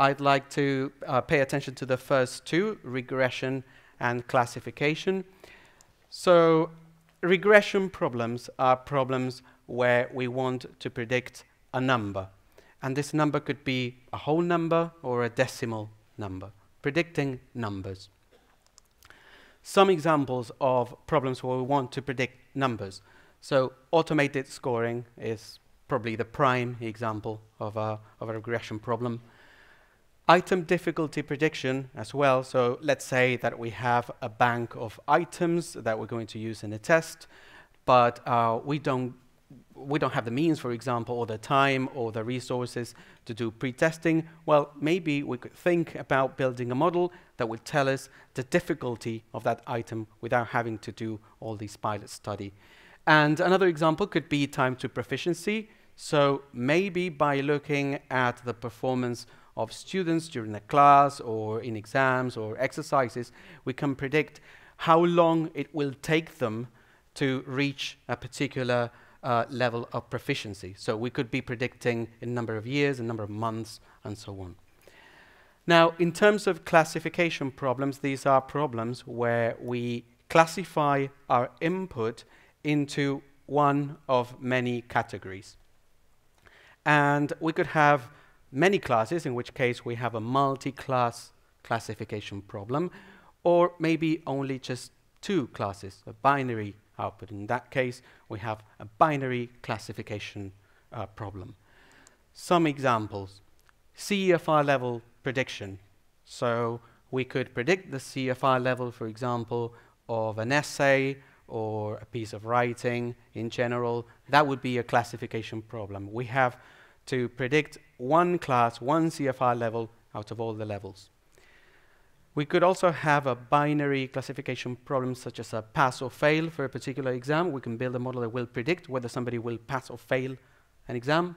I'd like to pay attention to the first two, regression and classification. So regression problems are problems where we want to predict a number. And this number could be a whole number or a decimal number, predicting numbers. Some examples of problems where we want to predict numbers. So automated scoring is probably the prime example of a regression problem. Item difficulty prediction as well. So let's say that we have a bank of items that we're going to use in a test, but we don't have the means, for example, or the time or the resources to do pre-testing. Well, maybe we could think about building a model that would tell us the difficulty of that item without having to do all these pilot study. And another example could be time to proficiency. So maybe by looking at the performance of students during a class or in exams or exercises, we can predict how long it will take them to reach a particular level of proficiency. So we could be predicting a number of years, a number of months, and so on. Now, in terms of classification problems, these are problems where we classify our input into one of many categories. And we could have many classes, in which case we have a multi-class classification problem, or maybe only just two classes, a binary output. In that case, we have a binary classification problem. Some examples. CFR level prediction. So we could predict the CFR level, for example, of an essay or a piece of writing in general. That would be a classification problem. We have to predict one class, one CFR level out of all the levels. We could also have a binary classification problem, such as a pass or fail for a particular exam. We can build a model that will predict whether somebody will pass or fail an exam.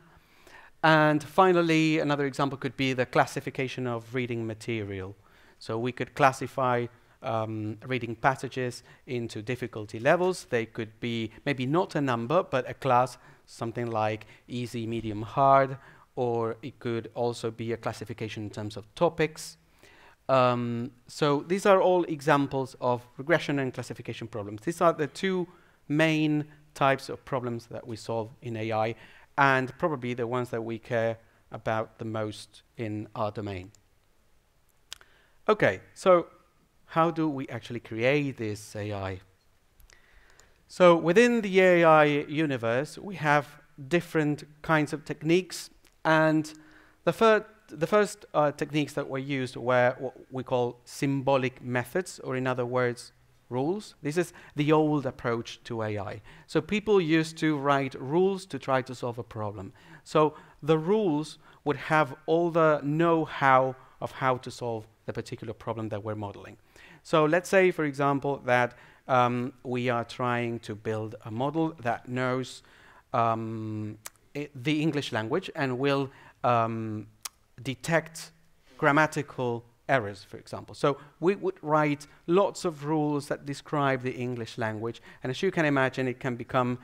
And finally, another example could be the classification of reading material. So we could classify reading passages into difficulty levels. They could be maybe not a number, but a class, something like easy, medium, hard, or it could also be a classification in terms of topics. So these are all examples of regression and classification problems. These are the two main types of problems that we solve in AI, and probably the ones that we care about the most in our domain. Okay, so how do we actually create this AI? So within the AI universe, we have different kinds of techniques, and the first techniques that were used were what we call symbolic methods, or in other words, rules. This is the old approach to AI. So people used to write rules to try to solve a problem. So the rules would have all the know-how of how to solve the particular problem that we're modeling. So let's say, for example, that we are trying to build a model that knows the English language and will detect grammatical errors, for example. So we would write lots of rules that describe the English language, and as you can imagine, it can become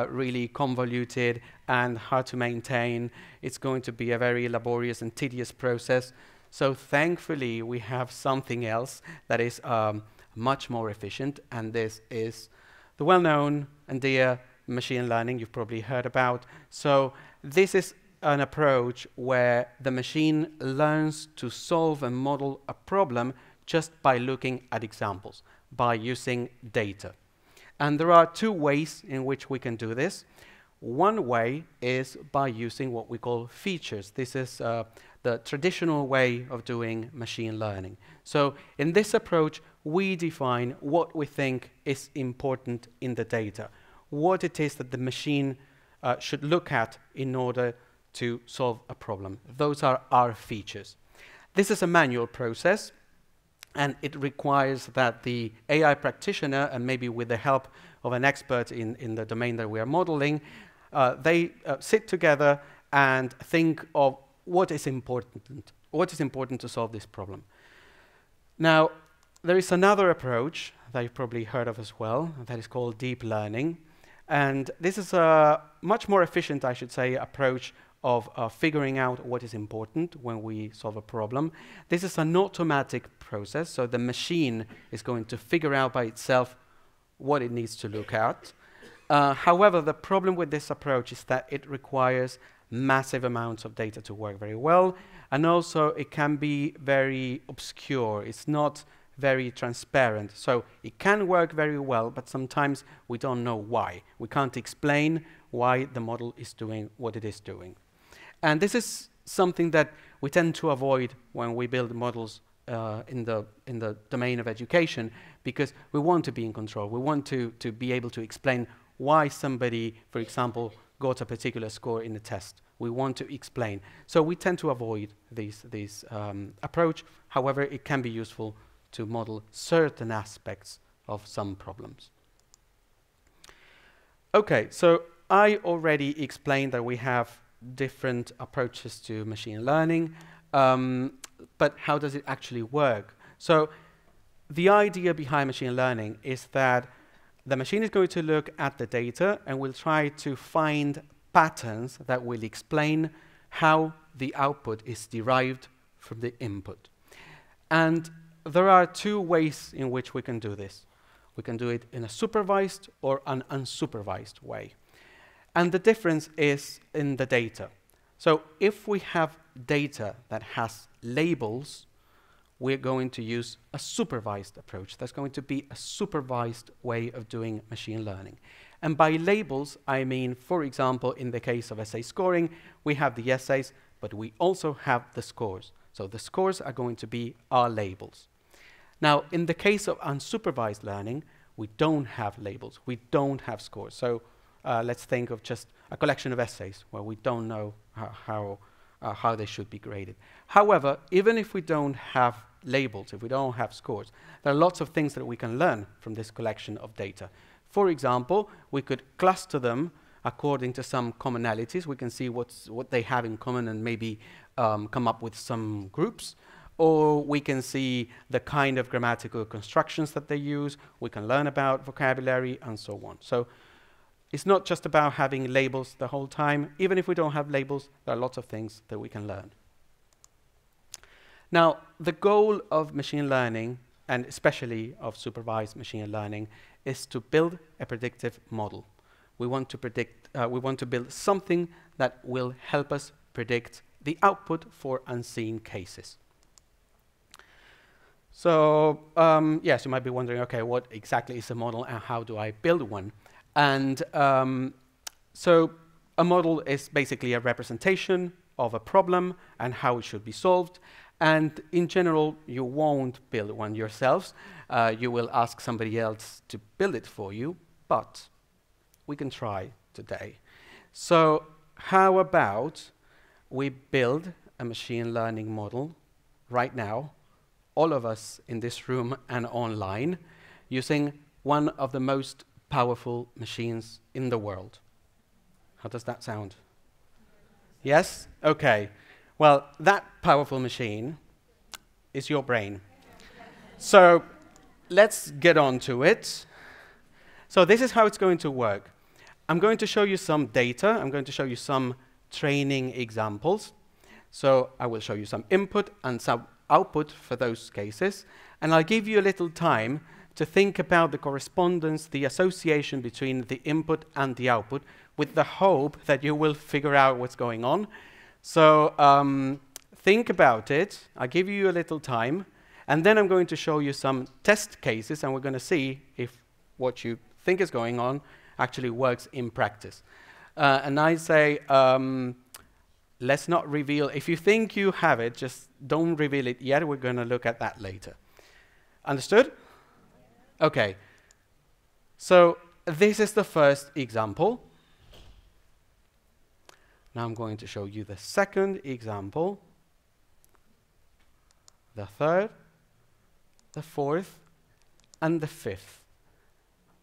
really convoluted and hard to maintain. It's going to be a very laborious and tedious process. So thankfully, we have something else that is much more efficient, and this is the well-known and dear machine learning you've probably heard about. So this is an approach where the machine learns to solve and model a problem just by looking at examples, by using data. And there are two ways in which we can do this. One way is by using what we call features. This is the traditional way of doing machine learning. So in this approach, we define what we think is important in the data, what it is that the machine should look at in order to solve a problem. Those are our features. This is a manual process, and it requires that the AI practitioner, and maybe with the help of an expert in the domain that we are modeling, they sit together and think of what is important to solve this problem. Now, there is another approach that you've probably heard of as well, that is called deep learning. And this is a much more efficient, I should say, approach of figuring out what is important when we solve a problem. This is an automatic process, so the machine is going to figure out by itself what it needs to look at. However, the problem with this approach is that it requires massive amounts of data to work very well, and also it can be very obscure. It's not very transparent. So it can work very well, but sometimes we don't know why. We can't explain why the model is doing what it is doing. And this is something that we tend to avoid when we build models in the domain of education, because we want to be in control. We want to be able to explain why somebody, for example, got a particular score in a test. We want to explain. So we tend to avoid this approach. However, it can be useful to model certain aspects of some problems. Okay, so I already explained that we have different approaches to machine learning, but how does it actually work? So the idea behind machine learning is that the machine is going to look at the data and will try to find patterns that will explain how the output is derived from the input. And there are two ways in which we can do this. We can do it in a supervised or an unsupervised way. And the difference is in the data. So if we have data that has labels, we're going to use a supervised approach. That's going to be a supervised way of doing machine learning. And by labels, I mean, for example, in the case of essay scoring, we have the essays, but we also have the scores. So the scores are going to be our labels. Now, in the case of unsupervised learning, we don't have labels. We don't have scores. So let's think of just a collection of essays where we don't know how they should be graded. However, even if we don't have labels, if we don't have scores, there are lots of things that we can learn from this collection of data. For example, we could cluster them according to some commonalities. We can see what they have in common and maybe come up with some groups. Or we can see the kind of grammatical constructions that they use. We can learn about vocabulary and so on. So it's not just about having labels the whole time. Even if we don't have labels, there are lots of things that we can learn. Now, the goal of machine learning, and especially of supervised machine learning, is to build a predictive model. We want to build something that will help us predict the output for unseen cases. So yes, you might be wondering, okay, what exactly is a model and how do I build one? And so a model is basically a representation of a problem and how it should be solved. And in general, you won't build one yourselves. You will ask somebody else to build it for you, but we can try today. So how about we build a machine learning model right now, all of us in this room and online, using one of the most powerful machines in the world. How does that sound? Yes? Okay. Well, that powerful machine is your brain. So let's get on to it. So this is how it's going to work. I'm going to show you some data. I'm going to show you some training examples. So I will show you some input and some output for those cases. And I'll give you a little time to think about the correspondence, the association between the input and the output, with the hope that you will figure out what's going on. So think about it. I'll give you a little time. And then I'm going to show you some test cases, and we're going to see if what you think is going on actually works in practice. And I say, let's not reveal. If you think you have it, just don't reveal it yet. We're going to look at that later. Understood? Okay. So this is the first example. Now I'm going to show you the second example, the third, the fourth, and the fifth.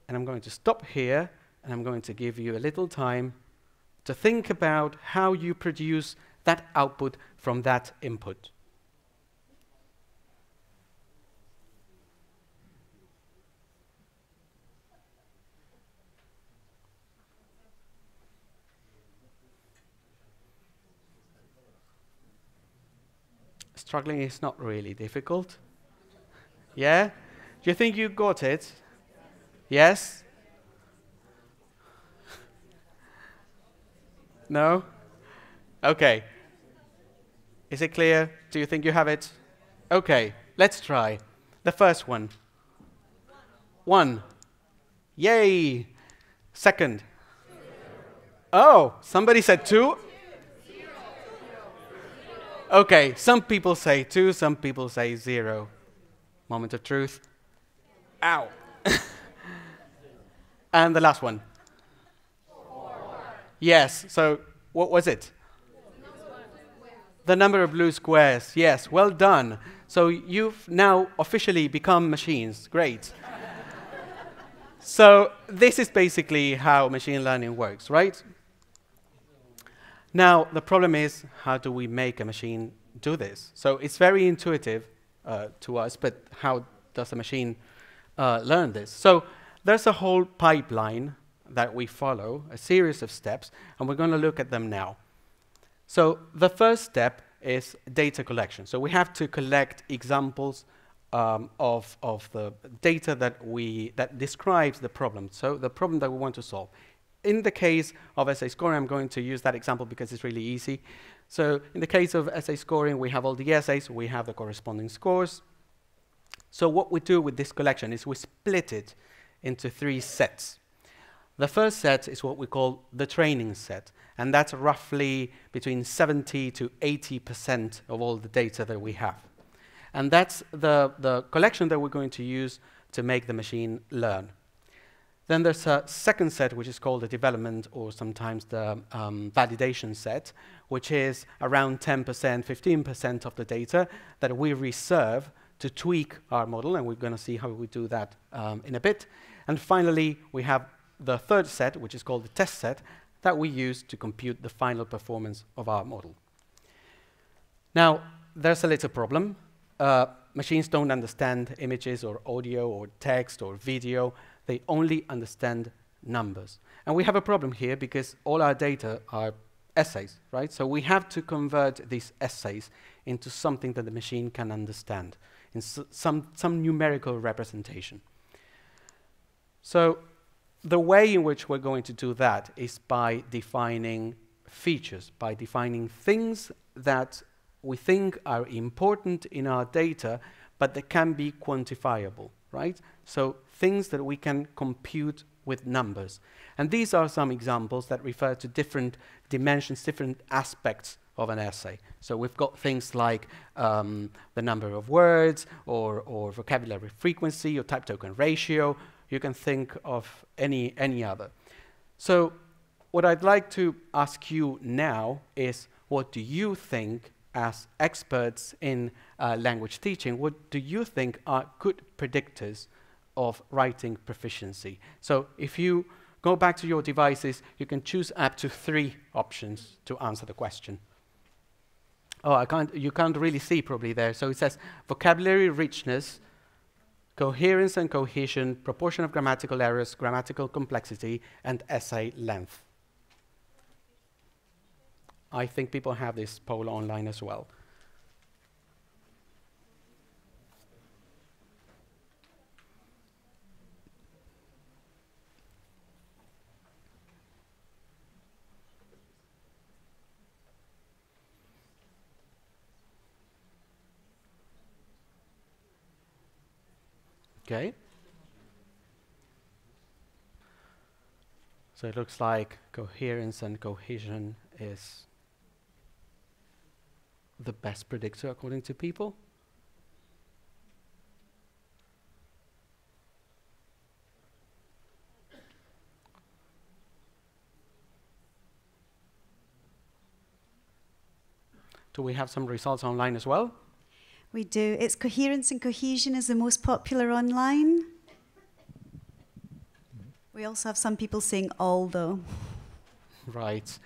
And I'm going to stop here, and I'm going to give you a little time to think about how you produce that output from that input. Struggling is not really difficult. Yeah? Do you think you got it? Yes? No? Okay. Is it clear? Do you think you have it? Okay, let's try. The first one. 1. Yay! Second. Oh, somebody said 2? Okay, some people say 2, some people say 0. Moment of truth. Ow. And the last one. 4. Yes, so what was it? The number of blue squares. Yes, well done. So you've now officially become machines. Great. So this is basically how machine learning works, right? Now, the problem is, how do we make a machine do this? So it's very intuitive to us, but how does a machine learn this? So there's a whole pipeline that we follow, a series of steps, and we're going to look at them now. So the first step is data collection. So we have to collect examples of the data that describes the problem, so the problem that we want to solve. In the case of essay scoring, I'm going to use that example because it's really easy. So in the case of essay scoring, we have all the essays, we have the corresponding scores. So what we do with this collection is we split it into 3 sets. The first set is what we call the training set, and that's roughly between 70 to 80% of all the data that we have. And that's the collection that we're going to use to make the machine learn. Then there's a second set, which is called the development, or sometimes the validation set, which is around 10%, 15% of the data that we reserve to tweak our model, and we're going to see how we do that in a bit. And finally, we have the third set, which is called the test set, that we use to compute the final performance of our model. Now, there's a little problem. Machines don't understand images or audio or text or video. They only understand numbers. And we have a problem here because all our data are essays, right? So we have to convert these essays into something that the machine can understand, in some numerical representation. So the way in which we're going to do that is by defining features, by defining things that we think are important in our data, but that can be quantifiable, right? So things that we can compute with numbers. And these are some examples that refer to different dimensions, different aspects of an essay. So we've got things like the number of words, or vocabulary frequency, or type token ratio. You can think of any other. So what I'd like to ask you now is, what do you think, as experts in language teaching, what do you think are good predictors of writing proficiency? So if you go back to your devices, you can choose up to 3 options to answer the question. Oh, you can't really see probably there. So it says vocabulary richness, coherence and cohesion, proportion of grammatical errors, grammatical complexity, and essay length. I think people have this poll online as well. Okay. So it looks like coherence and cohesion is the best predictor according to people. Do we have some results online as well? We do. It's coherence and cohesion is the most popular online. We also have some people saying all, though. Right.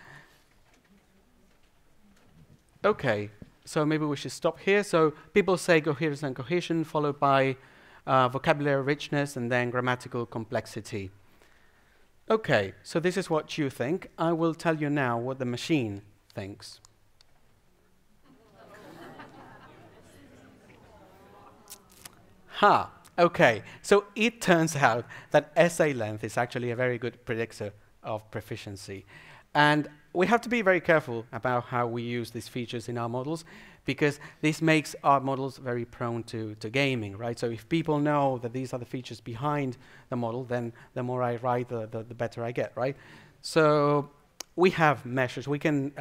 Okay, so maybe we should stop here. So people say coherence and cohesion, followed by vocabulary richness, and then grammatical complexity. Okay, so this is what you think. I will tell you now what the machine thinks. Okay, so it turns out that essay length is actually a very good predictor of proficiency. And we have to be very careful about how we use these features in our models, because this makes our models very prone to gaming, right? So if people know that these are the features behind the model, then the more I write, the better I get, right? So we have measures. We can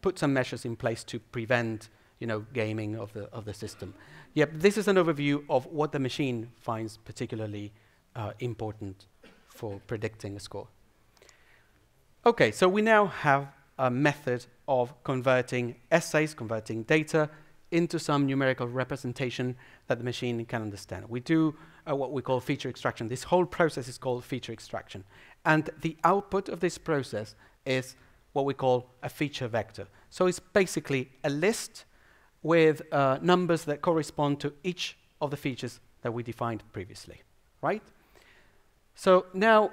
put some measures in place to prevent gaming of the system. Yep, this is an overview of what the machine finds particularly important for predicting a score. Okay, so we now have a method of converting essays, converting data into some numerical representation that the machine can understand. We do what we call feature extraction. This whole process is called feature extraction. And the output of this process is what we call a feature vector. So it's basically a list with numbers that correspond to each of the features that we defined previously, right? So now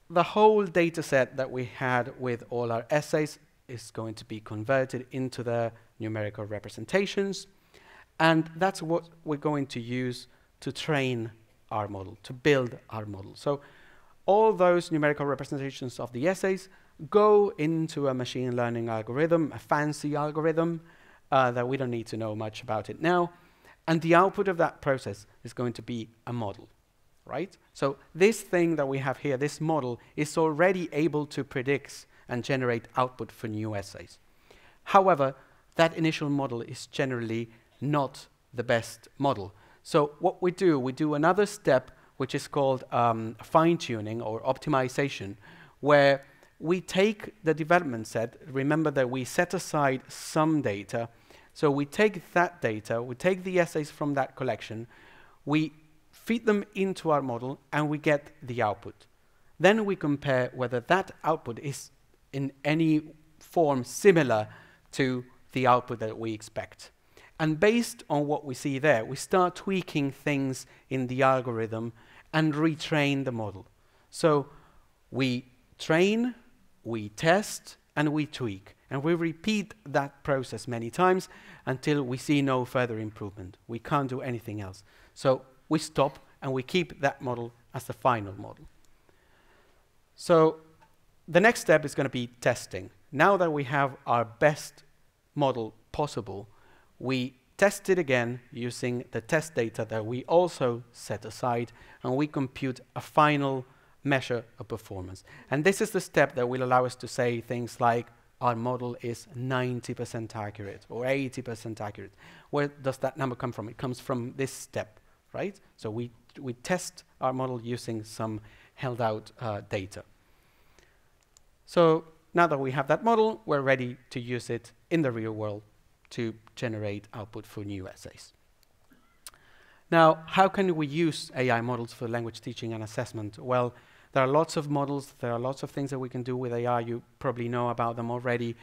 the whole data set that we had with all our essays is going to be converted into the numerical representations, and that's what we're going to use to train our model, to build our model. So all those numerical representations of the essays go into a machine learning algorithm, a fancy algorithm, that we don't need to know much about it now. And the output of that process is going to be a model, right? So this thing that we have here, this model, is already able to predict and generate output for new essays. However, that initial model is generally not the best model. So what we do another step, which is called fine-tuning or optimization, where we take the development set. Remember that we set aside some data. So we take that data, we take the essays from that collection, we feed them into our model, and we get the output. Then we compare whether that output is in any form similar to the output that we expect. And based on what we see there, we start tweaking things in the algorithm and retrain the model. So we train, we test, and we tweak. And we repeat that process many times until we see no further improvement. We can't do anything else. So we stop and we keep that model as the final model. So the next step is going to be testing. Now that we have our best model possible, we test it again using the test data that we also set aside, and we compute a final measure of performance. And this is the step that will allow us to say things like, our model is 90% accurate or 80% accurate. Where does that number come from? It comes from this step, right? So we test our model using some held out data. So now that we have that model, we're ready to use it in the real world to generate output for new essays. Now, how can we use AI models for language teaching and assessment? Well, There are lots of models, there are lots of things that we can do with AI. You probably know about them already.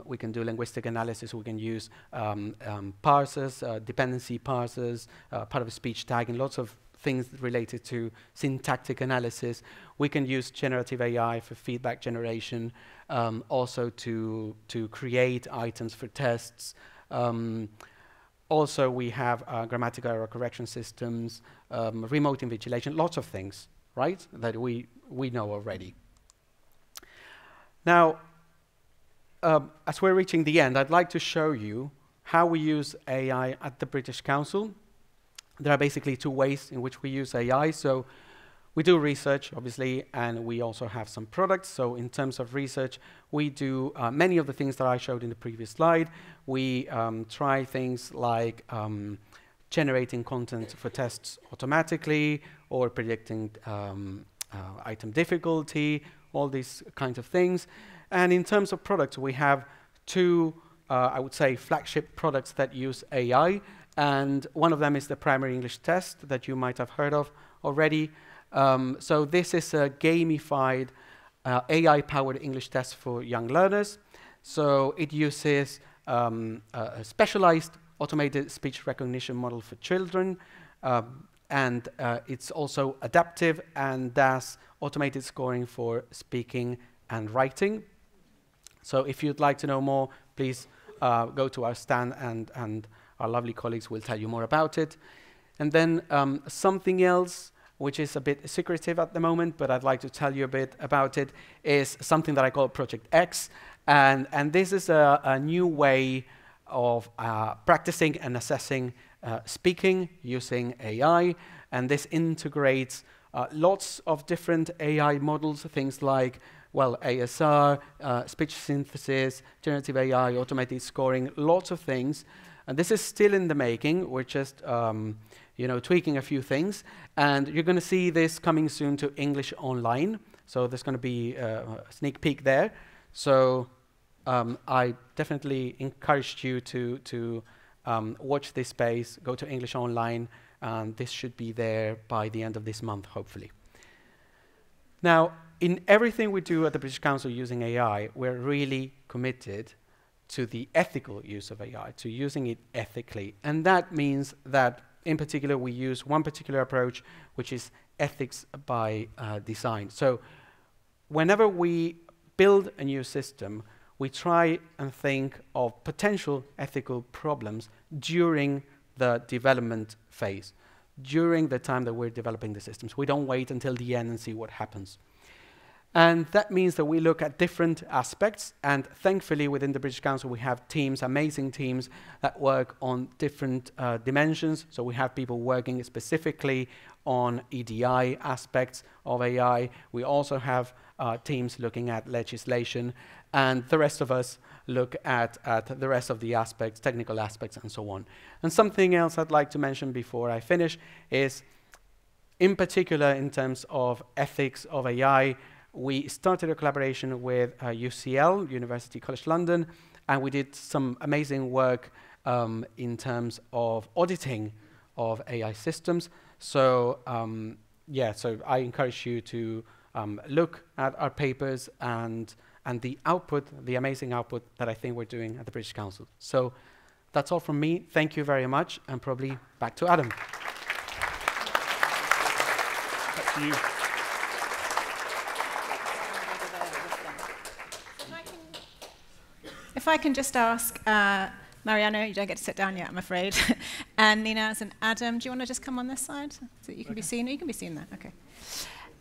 We can do linguistic analysis, we can use parsers, dependency parsers, part of speech tagging, lots of things related to syntactic analysis. We can use generative AI for feedback generation, also to create items for tests. Also, we have grammatical error correction systems, remote invigilation, lots of things, right, that we know already. Now, as we're reaching the end, I'd like to show you how we use AI at the British Council. There are basically two ways in which we use AI. So we do research, obviously, and we also have some products. So in terms of research, we do many of the things that I showed in the previous slide. We try things like generating content for tests automatically, or predicting item difficulty, all these kinds of things. And in terms of products, we have two, I would say, flagship products that use AI. And one of them is the primary English test that you might have heard of already. So this is a gamified AI-powered English test for young learners. So it uses a specialized automated speech recognition model for children. And it's also adaptive and does automated scoring for speaking and writing. So if you'd like to know more, please go to our stand, and our lovely colleagues will tell you more about it. And then something else, which is a bit secretive at the moment, but I'd like to tell you a bit about it, is something that I call Project X. And this is a new way of practicing and assessing speaking using AI. And this integrates lots of different AI models, things like, well, ASR, speech synthesis, generative AI, automated scoring, lots of things. And this is still in the making. We're just tweaking a few things. And you're going to see this coming soon to English Online. So there's going to be a sneak peek there. So I definitely encouraged you to watch this space, go to English Online, and this should be there by the end of this month, hopefully. Now, in everything we do at the British Council using AI, we're really committed to the ethical use of AI, to using it ethically. And that means that, in particular, we use one particular approach, which is ethics by design. So whenever we build a new system, we try and think of potential ethical problems during the development phase, during the time that we're developing the systems. We don't wait until the end and see what happens. And that means that we look at different aspects, and thankfully within the British Council we have teams, amazing teams, that work on different dimensions. So we have people working specifically on EDI aspects of AI. We also have teams looking at legislation, and the rest of us look at the rest of the aspects, technical aspects, and so on. And something else I'd like to mention before I finish is, in particular in terms of ethics of AI, we started a collaboration with UCL, University College London, and we did some amazing work in terms of auditing of AI systems. So so I encourage you to look at our papers and the output, the amazing output that I think we're doing at the British Council. So that's all from me. Thank you very much, and probably back to Adam. Back to you. If I can just ask, Mariano, you don't get to sit down yet, I'm afraid, and Ninaz and Adam, do you want to just come on this side so that you can be seen? You can be seen there, okay.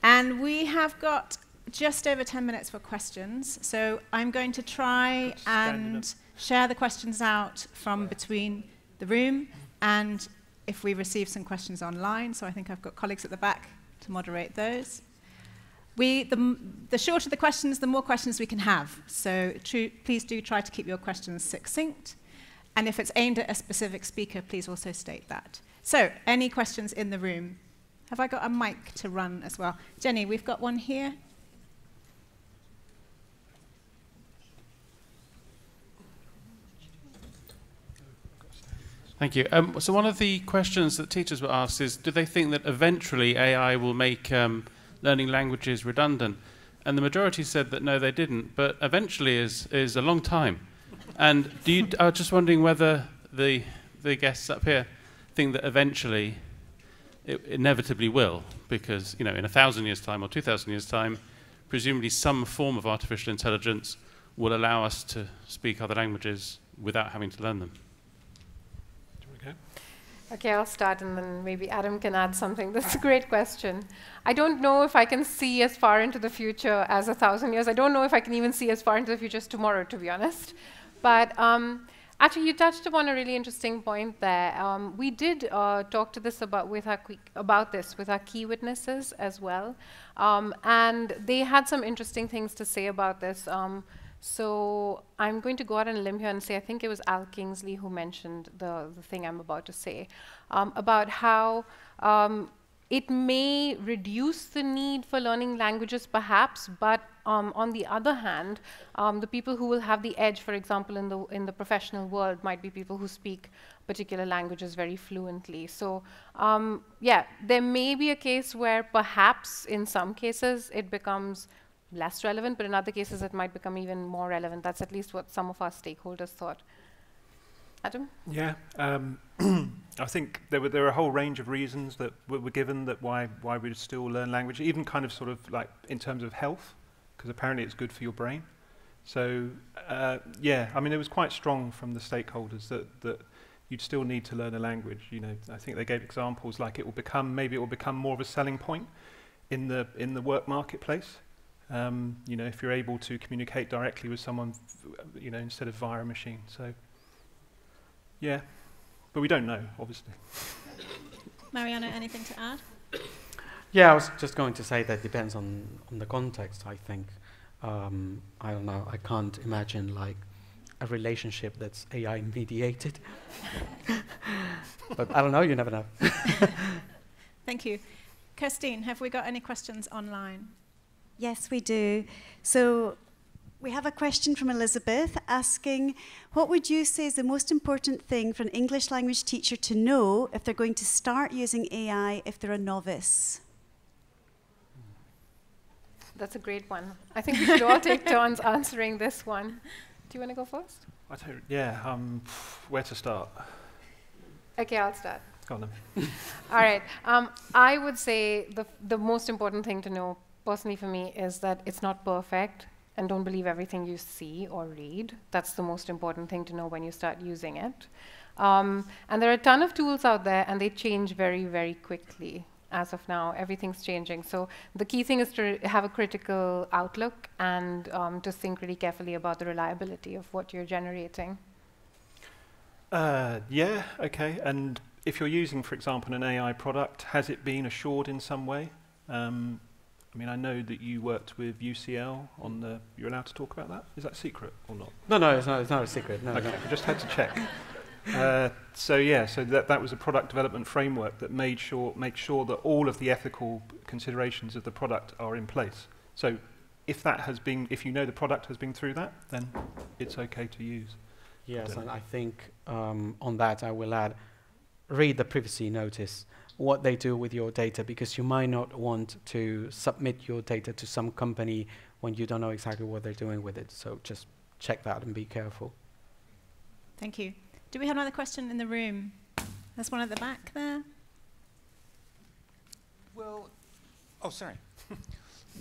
And we have got just over 10 minutes for questions, so I'm going to try and share the questions out from between the room, and if we receive some questions online, so I think I've got colleagues at the back to moderate those. The shorter the questions, the more questions we can have. So please do try to keep your questions succinct. And if it's aimed at a specific speaker, please also state that. So any questions in the room? Have I got a mic to run as well? Jenny, we've got one here. Thank you. So one of the questions that teachers were asked is, do they think that eventually AI will make learning languages redundant? And the majority said that no, they didn't, but eventually is a long time. And I was just wondering whether the guests up here think that eventually it inevitably will, because in 1,000 years' time or 2,000 years' time, presumably some form of artificial intelligence will allow us to speak other languages without having to learn them. Do you want to go? Okay, I'll start and then maybe Adam can add something. That's a great question. I don't know if I can see as far into the future as 1,000 years. I don't know if I can even see as far into the future as tomorrow, to be honest. But actually, you touched upon a really interesting point there. We did talk to this about this with our key witnesses as well. And they had some interesting things to say about this. So I'm going to go out on a limb here and say I think it was Al Kingsley who mentioned the thing I'm about to say about how it may reduce the need for learning languages perhaps, but on the other hand, the people who will have the edge, for example, in the professional world might be people who speak particular languages very fluently. So yeah, there may be a case where perhaps in some cases it becomes less relevant, but in other cases it might become even more relevant. That's at least what some of our stakeholders thought. Adam? Yeah, I think there were a whole range of reasons that were given that why we still learn language, even kind of sort of like in terms of health, because apparently it's good for your brain. So yeah, I mean it was quite strong from the stakeholders that you'd still need to learn a language. I think they gave examples like maybe it will become more of a selling point in the work marketplace. If you're able to communicate directly with someone, instead of via a machine. So, yeah, but we don't know, obviously. Mariano, anything to add? Yeah, I was just going to say that depends on the context, I think. I don't know, I can't imagine like a relationship that's AI mediated. But I don't know, you never know. Thank you. Kirstine, have we got any questions online? Yes, we do. So we have a question from Elizabeth asking, what would you say is the most important thing for an English language teacher to know if they're going to start using AI if they're a novice? That's a great one. I think we should all take turns answering this one. Do you want to go first? Where to start? Okay, I'll start. Go on then. All right. I would say the most important thing to know personally for me is that it's not perfect, and don't believe everything you see or read. That's the most important thing to know when you start using it. And there are a ton of tools out there, and they change very, very quickly. As of now, everything's changing. So the key thing is to have a critical outlook and to think really carefully about the reliability of what you're generating. Yeah, okay. And if you're using, for example, an AI product, has it been assured in some way? I mean, I know that you worked with UCL on the... You're allowed to talk about that? Is that secret or not? No, it's not a secret. No, okay, I just had to check. So yeah, so that was a product development framework that make sure that all of the ethical considerations of the product are in place. So if you know the product has been through that, then it's okay to use. Yes, and I think on that I will add, read the privacy notice, what they do with your data, because you might not want to submit your data to some company when you don't know exactly what they're doing with it. So just check that and be careful. Thank you. Do we have another question in the room? There's one at the back there. Well, oh, sorry.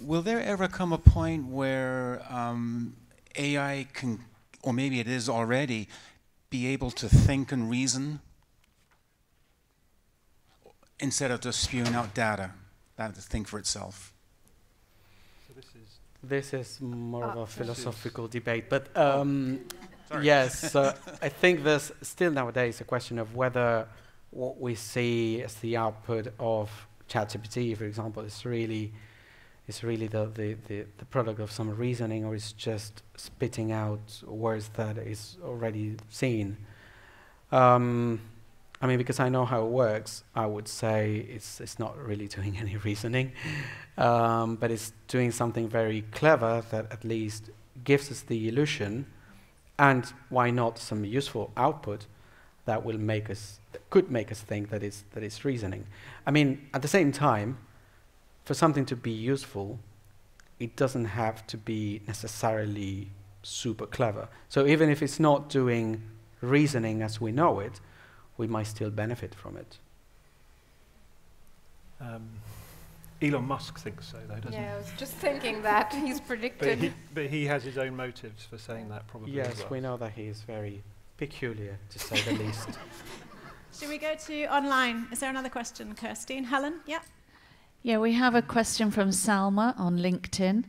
Will there ever come a point where AI can, or maybe it is already, be able to think and reason instead of just spewing out data, that to think for itself? So this is more of a philosophical debate, but Sorry. yes, I think there's still nowadays a question of whether what we see as the output of ChatGPT, for example, is really the product of some reasoning, or is just spitting out words that is already seen. I mean, because I know how it works, I would say it's not really doing any reasoning, but it's doing something very clever that at least gives us the illusion, and why not some useful output that will could make us think that it's reasoning. I mean, at the same time, for something to be useful, it doesn't have to be necessarily super clever. So even if it's not doing reasoning as we know it, we might still benefit from it. Elon Musk thinks so, though, doesn't he? Yeah, I was just thinking that. He's predicted. But he has his own motives for saying that, probably. Yes, as well. we know that he is very peculiar, to say the least. Should we go to online? Is there another question, Kirstine? Helen? Yeah. Yeah, we have a question from Salma on LinkedIn.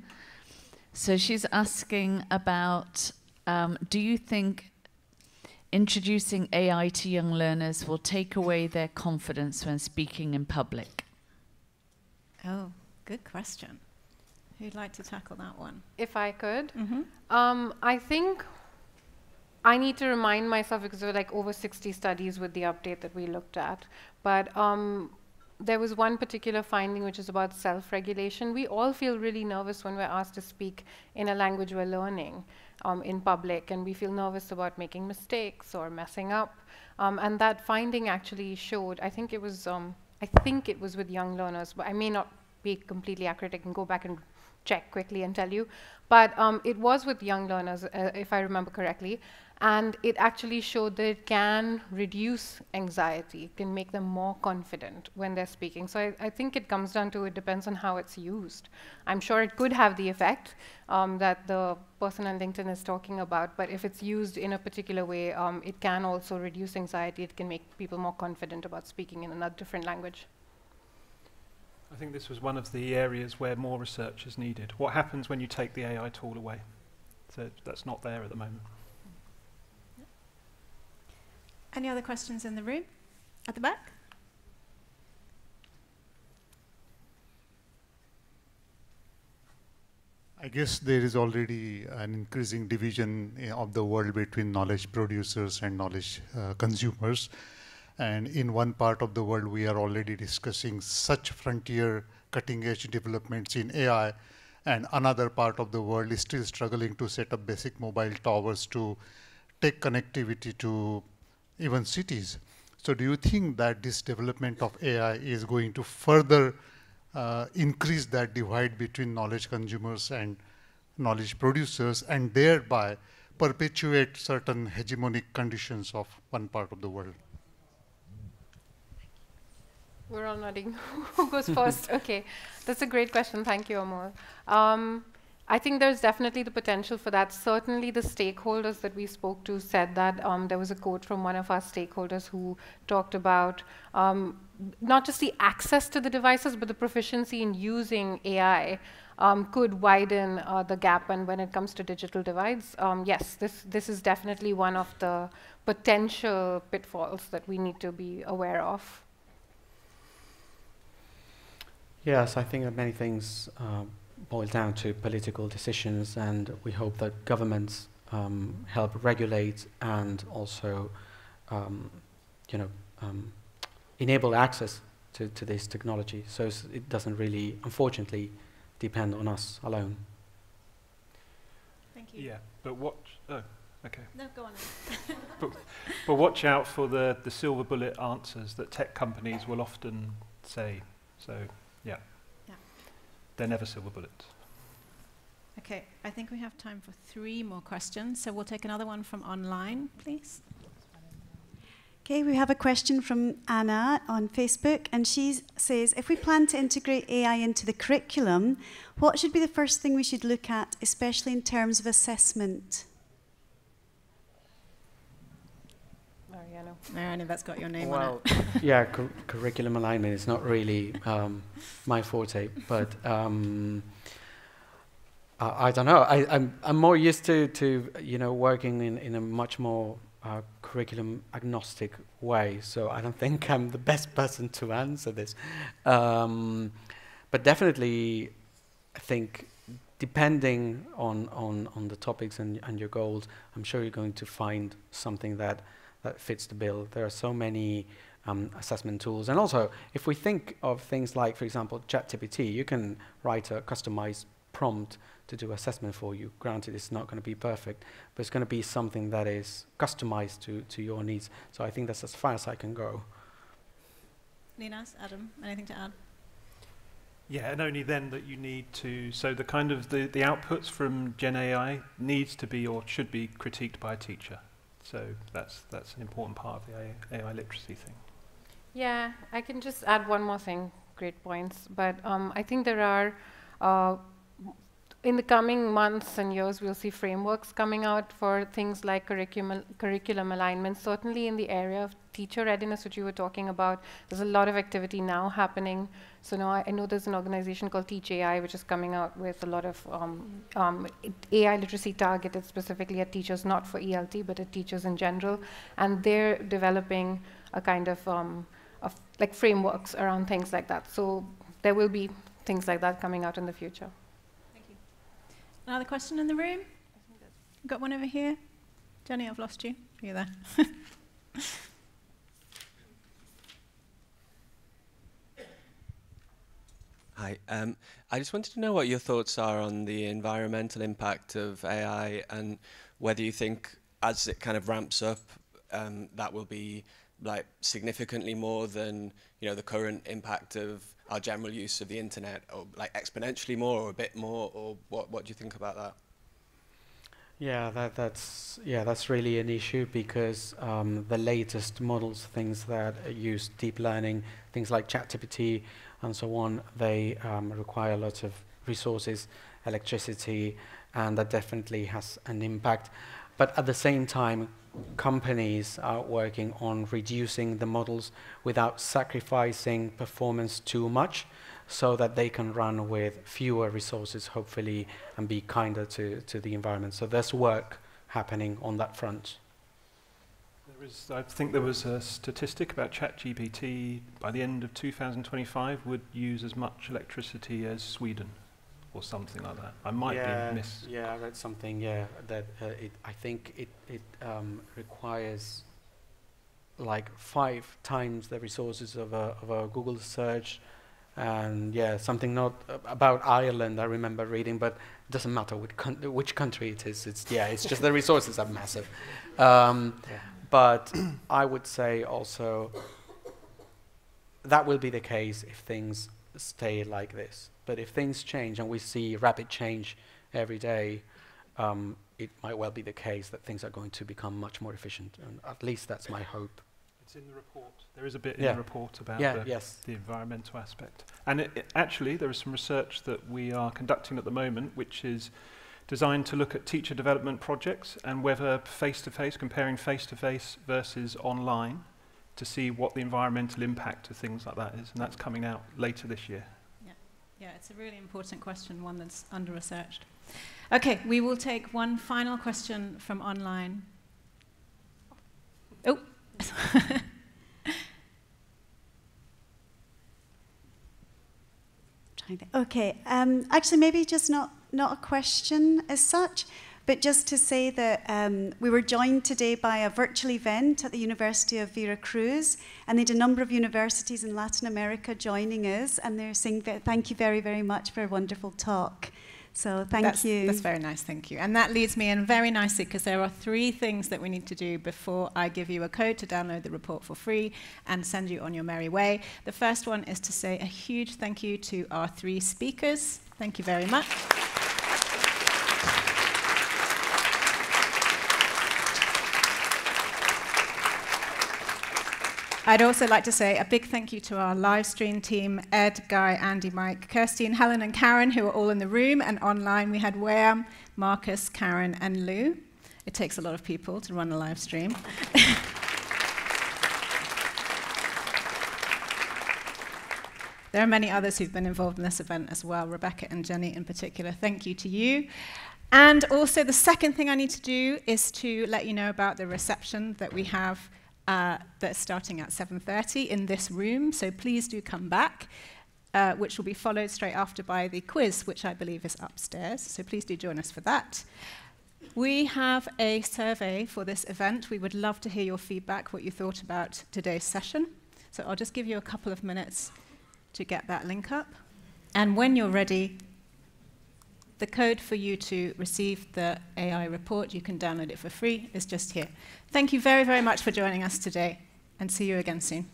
So she's asking about, do you think introducing AI to young learners will take away their confidence when speaking in public? Oh, good question. Who'd like to tackle that one? If I could. Mm-hmm. I think I need to remind myself, because there were like over 60 studies with the update that we looked at. But there was one particular finding which is about self-regulation. We all feel really nervous when we're asked to speak in a language we're learning in public, and we feel nervous about making mistakes or messing up. And that finding actually showed, I think it was with young learners, but I may not be completely accurate. I can go back and check quickly and tell you. But it was with young learners, if I remember correctly. And it actually showed that it can reduce anxiety, can make them more confident when they're speaking. So I think it comes down to, it depends on how it's used. I'm sure it could have the effect that the person on LinkedIn is talking about, but if it's used in a particular way, it can also reduce anxiety. It can make people more confident about speaking in another different language. I think this was one of the areas where more research is needed. What happens when you take the AI tool away? So that's not there at the moment. Any other questions in the room? At the back? I guess there is already an increasing division of the world between knowledge producers and knowledge consumers. And in one part of the world, we are already discussing such frontier cutting-edge developments in AI, and another part of the world is still struggling to set up basic mobile towers to take connectivity to even cities. So do you think that this development of AI is going to further increase that divide between knowledge consumers and knowledge producers, and thereby perpetuate certain hegemonic conditions of one part of the world? We're all nodding. Who goes first? Okay, that's a great question. Thank you, Amol. I think there's definitely the potential for that. Certainly the stakeholders that we spoke to said that. There was a quote from one of our stakeholders who talked about not just the access to the devices, but the proficiency in using AI could widen the gap. And when it comes to digital divides, yes, this is definitely one of the potential pitfalls that we need to be aware of. Yes, I think that many things boil down to political decisions, and we hope that governments help regulate and also, enable access to this technology. So it doesn't really, unfortunately, depend on us alone. Thank you. Yeah, but watch. Oh, okay. No, go on. but watch out for the silver bullet answers that tech companies will often say. So. Yeah. They're never silver bullets. Okay, I think we have time for 3 more questions, so we'll take another one from online, please. Okay, we have a question from Anna on Facebook, and she says, if we plan to integrate AI into the curriculum, what should be the first thing we should look at, especially in terms of assessment? Mariano, that's got your name on it. Yeah, curriculum alignment is not really my forte, but I don't know. I'm more used to working in a much more curriculum agnostic way, so I don't think I'm the best person to answer this. But definitely, I think depending on the topics and your goals, I'm sure you're going to find something that fits the bill. There are so many assessment tools. And also, if we think of things like, for example, ChatGPT, you can write a customized prompt to do assessment for you. Granted, it's not going to be perfect, but it's going to be something that is customized to your needs. So I think that's as far as I can go. Ninas, Adam, anything to add? Yeah, and only then that you need to, so the kind of the outputs from Gen AI needs to be or should be critiqued by a teacher. So that's an important part of the AI literacy thing. Yeah, I can just add one more thing, great points, but I think there are, in the coming months and years, we'll see frameworks coming out for things like curriculum alignment, certainly in the area of teacher readiness, which you were talking about. There's a lot of activity now happening. So now I know there's an organization called Teach AI, which is coming out with a lot of AI literacy targeted specifically at teachers, not for ELT, but at teachers in general. And they're developing a kind of like frameworks around things like that. So there will be things like that coming out in the future. Thank you. Another question in the room? Got one over here. Jenny, I've lost you. Are you there? Hi. I just wanted to know what your thoughts are on the environmental impact of AI and whether you think as it kind of ramps up, that will be like significantly more than, you know, the current impact of our general use of the internet, or like exponentially more or a bit more, or what do you think about that? Yeah, that's really an issue because the latest models, things that use deep learning, things like ChatGPT and so on, they require lots of resources, electricity, and that definitely has an impact. But at the same time, companies are working on reducing the models without sacrificing performance too much, so that they can run with fewer resources, hopefully, and be kinder to the environment. So there's work happening on that front. I think there was a statistic about ChatGPT by the end of 2025 would use as much electricity as Sweden, or something like that. I might be miss. Yeah, I read something. Yeah, that I think it requires like 5 times the resources of a Google search, and yeah, something not about Ireland. I remember reading, but it doesn't matter which country it is. It's just the resources are massive. But I would say also that will be the case if things stay like this. But if things change and we see rapid change every day, it might well be the case that things are going to become much more efficient. And at least that's my hope. It's in the report. There is a bit in the report about the environmental aspect. And actually, there is some research that we are conducting at the moment, which is designed to look at teacher development projects and whether face-to-face, comparing face-to-face versus online, to see what the environmental impact of things like that is. And that's coming out later this year. Yeah, it's a really important question, one that's under-researched. Okay, we will take one final question from online. Oh. Okay, actually maybe just not a question as such, but just to say that we were joined today by a virtual event at the University of Veracruz, and they had a number of universities in Latin America joining us, and they're saying thank you very, very much for a wonderful talk. So thank you. That's very nice, thank you. And that leads me in very nicely, because there are 3 things that we need to do before I give you a code to download the report for free and send you on your merry way. The first one is to say a huge thank you to our 3 speakers. Thank you very much. I'd also like to say a big thank you to our live stream team, Ed, Guy, Andy, Mike, Kirsty, Helen and Karen, who are all in the room, and online we had Wham, Marcus, Karen and Lou. It takes a lot of people to run a live stream. There are many others who've been involved in this event as well, Rebecca and Jenny in particular. Thank you to you. And also the second thing I need to do is to let you know about the reception that we have that's starting at 7:30 in this room, so please do come back, which will be followed straight after by the quiz, which I believe is upstairs, so please do join us for that. We have a survey for this event. We would love to hear your feedback, what you thought about today's session. So I'll just give you a couple of minutes to get that link up. And when you're ready, the code for you to receive the AI report, you can download it for free, is just here. Thank you very, very much for joining us today, and see you again soon.